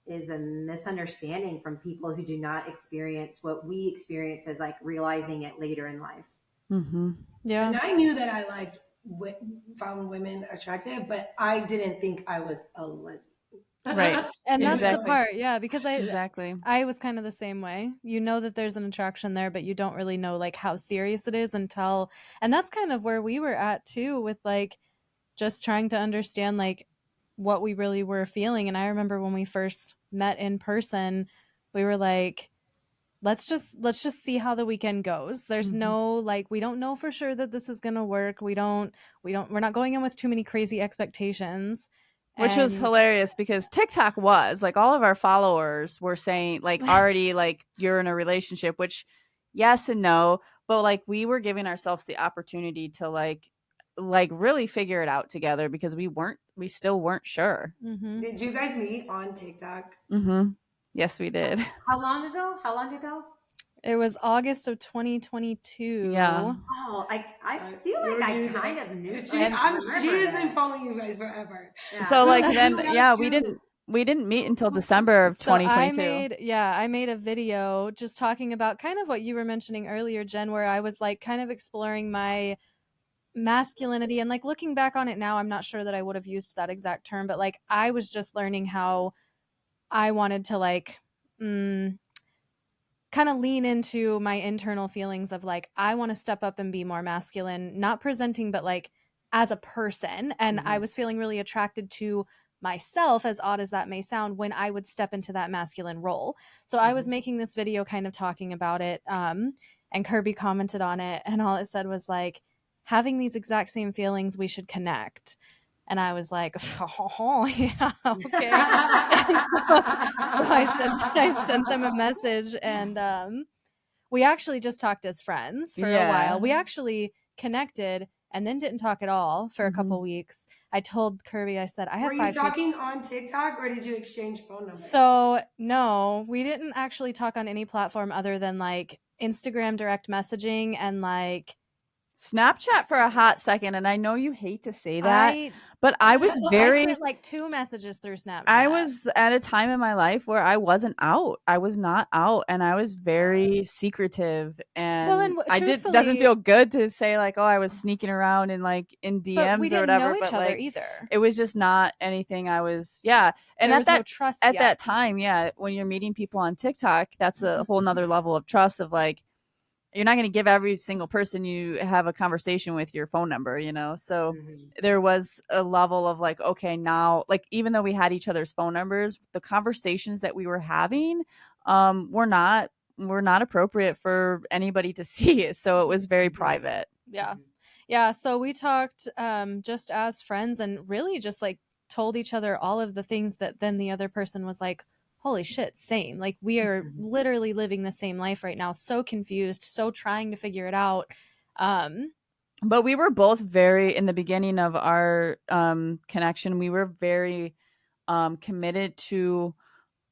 is a misunderstanding from people who do not experience what we experience as like realizing it later in life. Mm-hmm. Yeah. And I knew that I liked found women attractive, but I didn't think I was a lesbian. Right. And that's the Exactly. part, yeah, because Exactly. I was kind of the same way. You know that there's an attraction there, but you don't really know like how serious it is until, and that's kind of where we were at too with like just trying to understand like what we really were feeling. And I remember when we first met in person, we were like, let's just see how the weekend goes. There's Mhm. no like we don't know for sure that this is going to work. We're not going in with too many crazy expectations. Which was And hilarious because TikTok was like all of our followers were saying like already like you're in a relationship, which yes and no, but like we were giving ourselves the opportunity to like really figure it out together because we still weren't sure. mhm. Did you guys meet on TikTok? Mm-hmm. Yes, we did. How long ago? How long ago? It was August of Yeah. 2022. Oh, I feel You like were I doing kind that. of knew, She, like, And she remember has been that. following you guys forever. Yeah. so like Who then got yeah, you? we didn't meet until December of So 2022. I made a video just talking about kind of what you were mentioning earlier, Jen, where I was like kind of exploring my masculinity and like looking back on it now, I'm not sure that I would have used that exact term, but like I was just learning how I wanted to like mm, kind of lean into my internal feelings of like I want to step up and be more masculine, not presenting but like as a person. And I Mhm. was feeling really attracted to myself, as odd as that may sound, when I would step into that masculine role. So I was Mhm. making this video kind of talking about it, and Kirby commented on it, and all it said was like, having these exact same feelings, we should connect. And I was like, oh yeah, okay. And so I sent them a message, and we actually just talked as friends for a while. Yeah. We actually connected and then didn't talk at all for a Mm-hmm. couple weeks. I told Kirby, I said, I Were have you 5 people. talking on TikTok or did you exchange phone numbers? So no, we didn't actually talk on any platform other than like Instagram direct messaging and like Snapchat for a hot second, and I know you hate to say that, I but I sent like 2 messages through I Snapchat. was at a time in my life where I wasn't out. I was not out and I was very secretive Well, and and I did doesn't truthfully, feel good to say like, oh, I was sneaking around and like in but we DMs or didn't know whatever, each but other like either. it was just not anything I was yeah. And There was no trust at that yet. time, yeah, when you're meeting people on TikTok, that's a Mhm. whole nother level of trust of like you're not going to give every single person you have a conversation with your phone number, you know? So Mhm. there was a level of like, okay, now, like, even though we had each other's phone numbers, the conversations that we were having were not appropriate for anybody to see. So it was very Mhm. private. Yeah. Mhm. Yeah, so we talked just as friends and really just like told each other all of the things that then the other person was like, holy shit, same. Like we are Mhm. literally living the same life right now, so confused, so trying to figure it out. Um, But we were both very, in the beginning of our connection, we were very committed to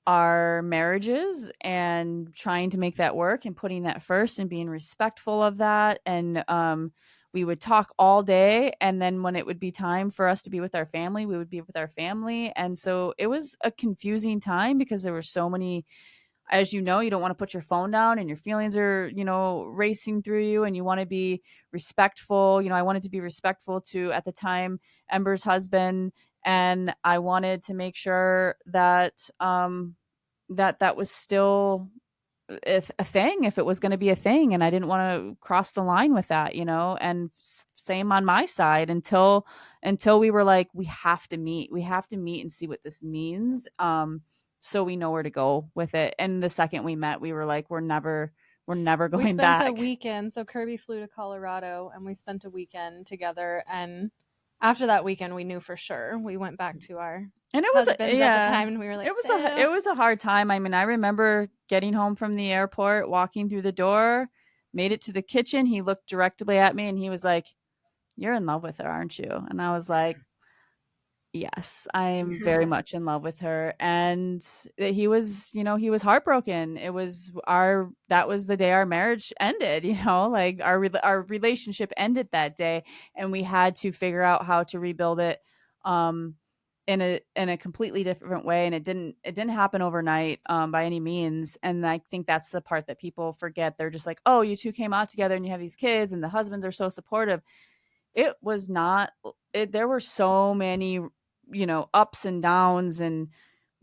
our marriages and trying to make that work and putting that first and being respectful of that and we would talk all day and then when it would be time for us to be with our family we would be with our family and so it was a confusing time because there were so many as you know you don't want to put your phone down and your feelings are you know racing through you and you want to be respectful you know I wanted to be respectful to at the time Ember's husband and I wanted to make sure that that was still a thing if it was going to be a thing and I didn't want to cross the line with that you know and same on my side until we were like we have to meet and see what this means so we know where to go with it and the second we met we were like we're never we going spent a back. weekend, so Kirby flew to Colorado and we spent a weekend together, and after that weekend we knew for sure. We went back to our And it was husbands at the yeah. time and we were like, It was so a hard time. I mean, I remember getting home from the airport, walking through the door, made it to the kitchen. He looked directly at me and he was like, "You're in love with her, aren't you?" And I was like, yes, I'm very much in love with her. And he was, you know, he was heartbroken. It was our that was the day our marriage ended, you know, like our relationship ended that day and we had to figure out how to rebuild it um in a completely different way and it didn't happen overnight by any means and I think that's the part that people forget. They're just like, "Oh, you two came out together and you have these kids and the husbands are so supportive." It was not there were so many, you know, ups and downs and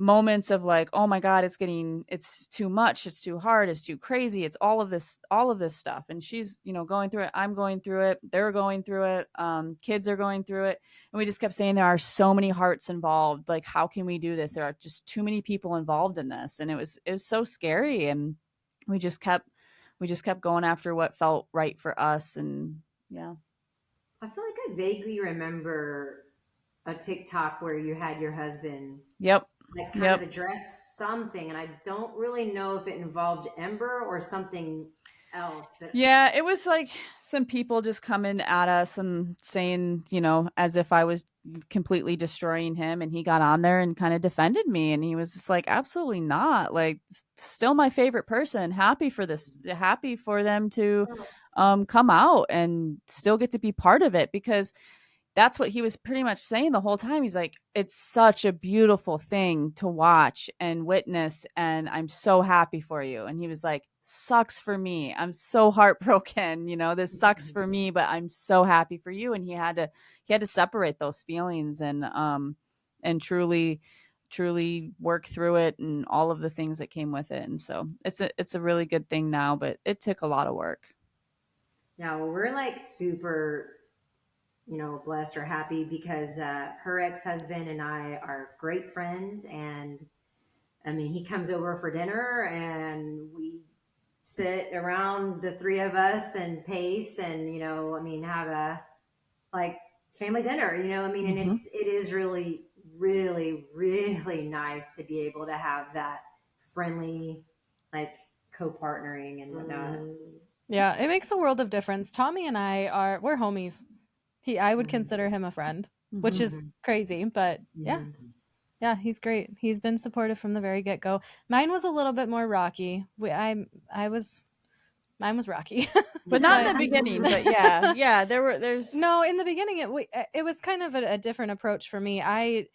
moments of like, oh my God, it's too much, it's too hard, it's too crazy, it's all of this stuff. And she's, going through it. I'm going through it. They're going through it. Kids are going through it. And we just kept saying there are so many hearts involved. Like, how can we do this? There are just too many people involved in this. And it was so scary. And we just kept going after what felt right for us. And yeah. I feel like I vaguely remember a TikTok where you had your husband Yep. like kind of Yep. address something, and I don't really know if it involved Ember or something else. But Yeah, it was like some people just coming at us and saying, as if I was completely destroying him. And he got on there and kind of defended me. And he was just like, absolutely not. Like, still my favorite person. Happy for this, happy for them to come out and still get to be part of it, because that's what he was pretty much saying the whole time. He's like, it's such a beautiful thing to watch and witness. And I'm so happy for you. And he was like, sucks for me. I'm so heartbroken. This sucks for me, but I'm so happy for you. And he had to separate those feelings and truly work through it and all of the things that came with it. And so it's a really good thing now, but it took a lot of work. now we're like super, blessed or happy because her ex husband and I are great friends. And I mean, he comes over for dinner and we sit around the three of us and pace and, I mean, have a like family dinner, I mean, and Hmm. it is really, really, really nice to be able to have that friendly, like co-partnering and whatnot. Yeah, it makes a world of difference. Tommy and we're homies. I would consider him a friend, which Hmm. is crazy, but yeah. Mhm. Yeah, he's great. He's been supportive from the very get-go. Mine was a little bit more rocky. I was Mine was rocky. But not in But the beginning. But yeah, there's. no, in the beginning it was kind of a different approach for me. I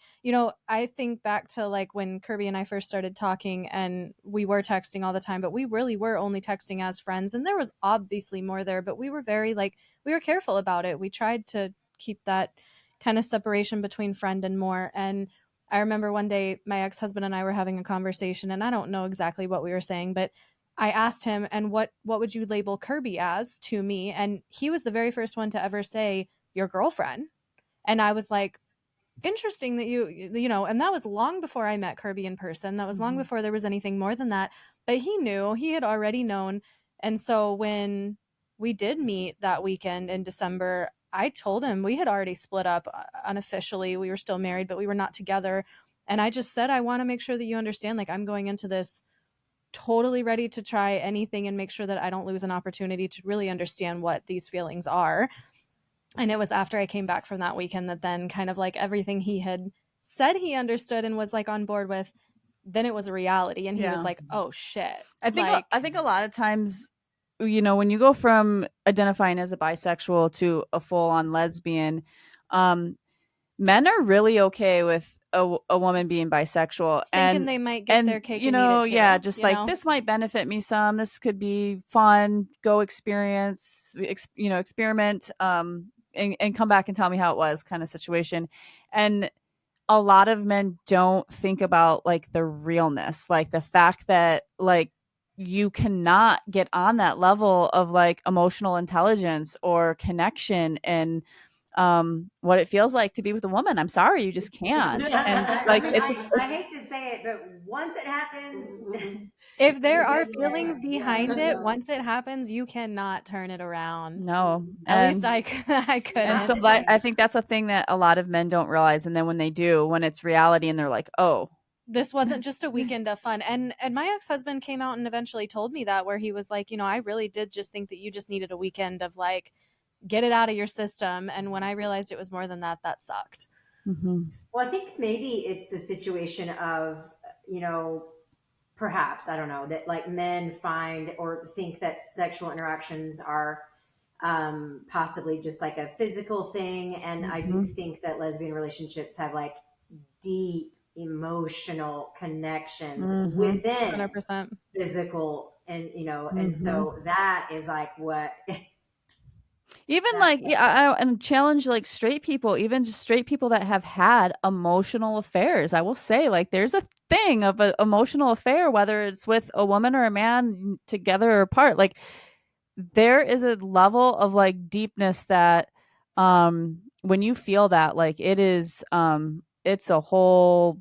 think back to like when Kirby and I first started talking, and we were texting all the time, but we really were only texting as friends, and there was obviously more there, but we were very like we were careful about it. We tried to keep that kind of separation between friend and more. And I remember one day my ex-husband and I were having a conversation, and I don't know exactly what we were saying, but I asked him, and what would you label Kirby as to me? And he was the very first one to ever say, your girlfriend. And I was like, interesting that and that was long before I met Kirby in person. That was long before there was anything more than that. But he knew, he had already known. And so when we did meet that weekend in December, I told him we had already split up unofficially. We were still married, but we were not together. And I just said, I want to make sure that you understand, like, I'm going into this totally ready to try anything and make sure that I don't lose an opportunity to really understand what these feelings are. And it was after I came back from that weekend that then kind of like everything he had said he understood and was like on board with, then it was a reality. And he was Yeah. like, oh shit. I think Like, I think a lot of times, when you go from identifying as a bisexual to a full on lesbian, um, men are really okay with a woman being bisexual. thinking and they might get and their cake and eat it yeah, too, just like, this might benefit me some, this could be fun, go experience, experiment, and come back and tell me how it was, kind of situation. And a lot of men don't think about like the realness, like the fact that like you cannot get on that level of like emotional intelligence or connection and what it feels like to be with a woman. I'm sorry, you just can't. And I like mean, it's I it's hate to say it, but once it happens, if there are yes, feelings behind yes. it, once it happens, you cannot turn it around. no. At least and I and Not so couldn't. the I same. think that's a thing that a lot of men don't realize, and then when they do, when it's reality and they're like, oh. This wasn't just a weekend of fun. And my ex-husband came out and eventually told me that, where he was like, I really did just think that you just needed a weekend of like get it out of your system. And when I realized it was more than that, that sucked. Mhm. Well, I think maybe it's a situation of, you know, perhaps, I don't know, that like men find or think that sexual interactions are possibly just like a physical thing. And I do Mhm. think that lesbian relationships have like deep emotional connections Mhm. within 100%. physical, and, and Mhm. so that is like what Even That, like, yeah, and challenge like straight people, even just straight people that have had emotional affairs. I will say, like, there's a thing of an emotional affair, whether it's with a woman or a man, together or apart. Like, there is a level of like deepness that, when you feel that, like, it's a whole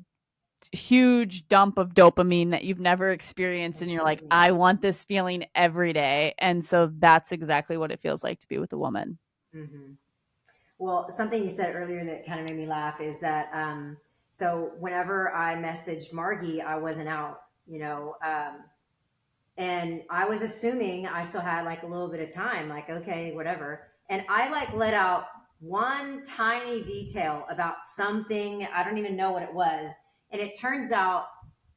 huge dump of dopamine that you've never experienced, it and you're like, truly I is. want this feeling every day. And so that's exactly what it feels like to be with a woman. Hmm. Well, something you said earlier that kind of made me laugh is that so whenever I messaged Margie, I wasn't out, and I was assuming I still had like a little bit of time, like, okay, whatever. And I like let out one tiny detail about something, I don't even know what it was. And it turns out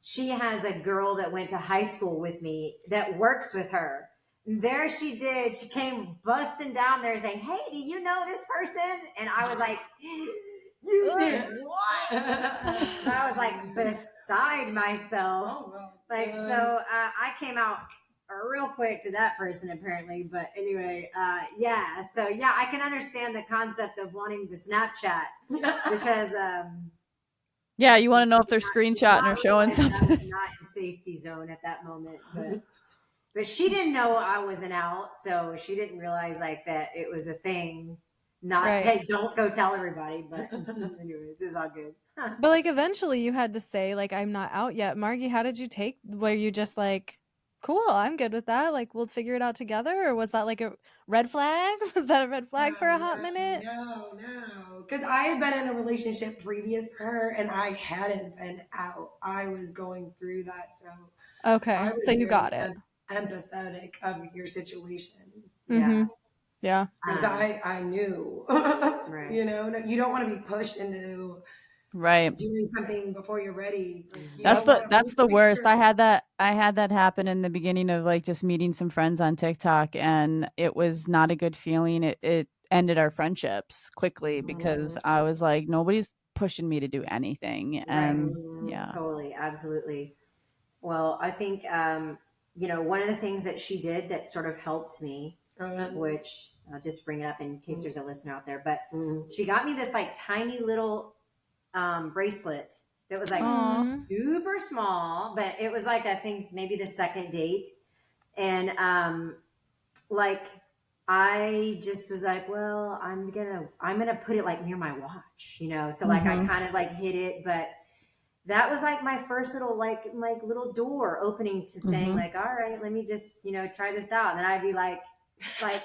she has a girl that went to high school with me that works with her. And there she did. She came busting down there saying, "Hey, do you know this person?" And I was like, "You did what?" I was like beside myself. Oh, well, Like, so I came out real quick to that person apparently. But anyway, yeah. So yeah, I can understand the concept of wanting the Snapchat because Yeah, you want to know if they're did not screenshotting or showing realize that I something. was not in safety zone at that moment. But she didn't know I wasn't out, so she didn't realize like that it was a thing. Not, Right. hey, don't go tell everybody. But anyways, it was all good. But like eventually you had to say like I'm not out yet. Margie, how did you take were you just like cool, I'm good with that. Like we'll figure it out together or was that like a red flag? Was that a red flag for a hot minute? no. Because I had been in a relationship previous to her and I hadn't been out. I was going through that. So I Okay. So was you very got it. empathetic of your situation Yeah, Mhm. Yeah. because um, I knew, right. you don't want to be pushed into Right. doing something before you're ready. Like, you That's don't the want to that's the waste worst. your. I had that happen in the beginning of like just meeting some friends on TikTok, and it was not a good feeling. It ended our friendships quickly because Mhm. I was like, nobody's pushing me to do anything. Right. And yeah. Totally. Absolutely. Well, I think, one of the things that she did that sort of helped me, which I'll just bring it up in case there's a listener out there, but she got me this like tiny little bracelet that was like Aw. super small, but it was like, I think maybe the second date. And like, I just was like, well, I'm gonna put it like near my watch. So like I Mhm. kind of like hid it, but that was like my first little like little door opening to saying Mhm. like, all right, let me just try this out. And then I'd be like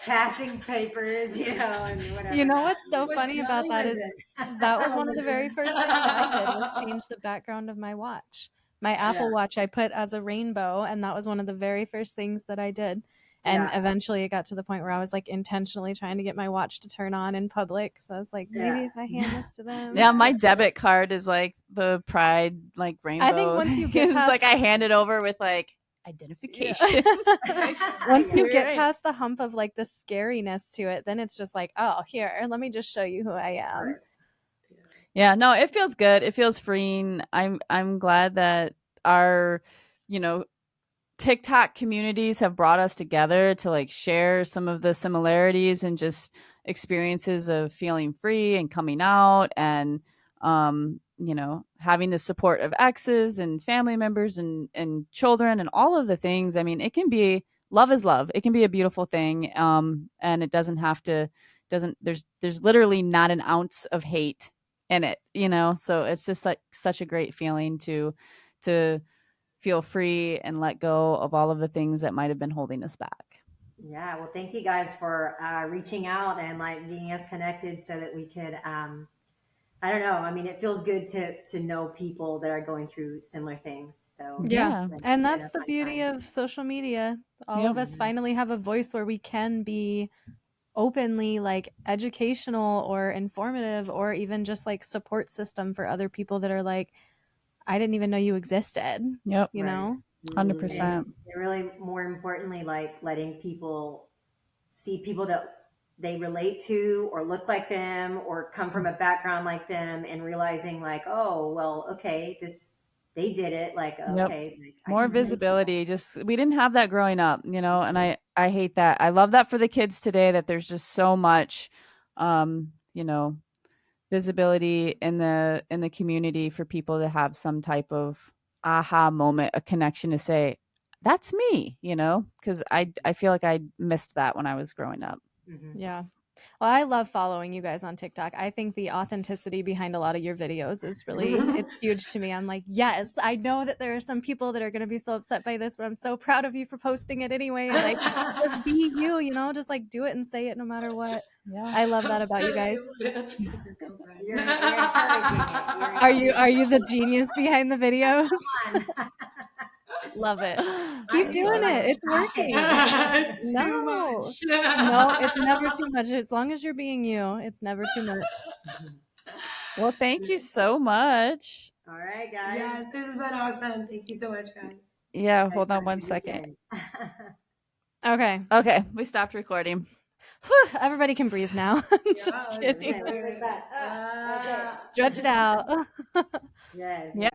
passing papers, and You whatever know have what's so you. What funny about time that is is it? that was How one of is the very first things I did was it? change the background of my watch. My Yeah. Apple Watch I put as a rainbow, and that was one of the very first things that I did. And Yeah, eventually it got to the point where I was like intentionally trying to get my watch to turn on in public. So I was like, yeah, maybe if I hand this to Yeah, them. my debit card is like the pride like I think rainbow once thing. you get It's like past I hand it over with like yeah. identification. Once you yeah, get Right. past the hump of like the scariness to it, then it's just like, oh, here, let me just show you who I am. Right. Yeah. Yeah, no, it feels good. It feels freeing. I'm glad that our, you know, TikTok communities have brought us together to like share some of the similarities and just experiences of feeling free and coming out, and having the support of exes and family members and children and all of the things. I mean, it can be love is love. It can be a beautiful thing. And it doesn't have to doesn't there's literally not an ounce of hate in it. So it's just like such a great feeling to feel free and let go of all of the things that might have been holding us back. yeah. Well, thank you guys for reaching out and like getting us connected so that we could I don't know. I mean, it feels good to know people that are going through similar things. So Yeah. Yeah. And it's been that's a the fun beauty time. of social media. All of Yep. us Mhm. finally have a voice where we can be openly like educational or informative or even just like support system for other people that are like, I didn't even know you existed, Yep. you Right. know? 100%. And really, more importantly, like letting people see people that they relate to or look like them or come from a background like them and realizing like, oh, well, okay, they did it. Like, Yep. okay, like, I More can relate to that. visibility. Just we didn't have that growing up, you know, and I hate that. I love that for the kids today that there's just so much you know, visibility in the community for people to have some type of aha moment, a connection to say that's me, you know, cuz I feel like I missed that when I was growing up. Mhm. Yeah. Well, I love following you guys on TikTok. I think the authenticity behind a lot of your videos is really it's huge to me. I'm like, yes, I know that there are some people that are going to be so upset by this, but I'm so proud of you for posting it anyway. And like, just be you, you know, just like do it and say it no matter what. Yeah. I love that about you guys. You're encouraging it. You're Are you the encouraging genius behind the videos? it. Come on. Love it. I Keep That's feel doing like it. awesome. It's stop working. it. Too No. much. No, it's never too much. As long as you're being you, it's never too much. Well, thank you so much. All right, guys. Yes, this has been awesome. Thank you so much, guys. Yeah, You guys hold on have a one good second. weekend. Okay. Okay, we stopped recording. Whew, everybody can breathe now. Just Yeah, kidding. Okay, look at that. Okay. Stretch it out. Yes. Yeah.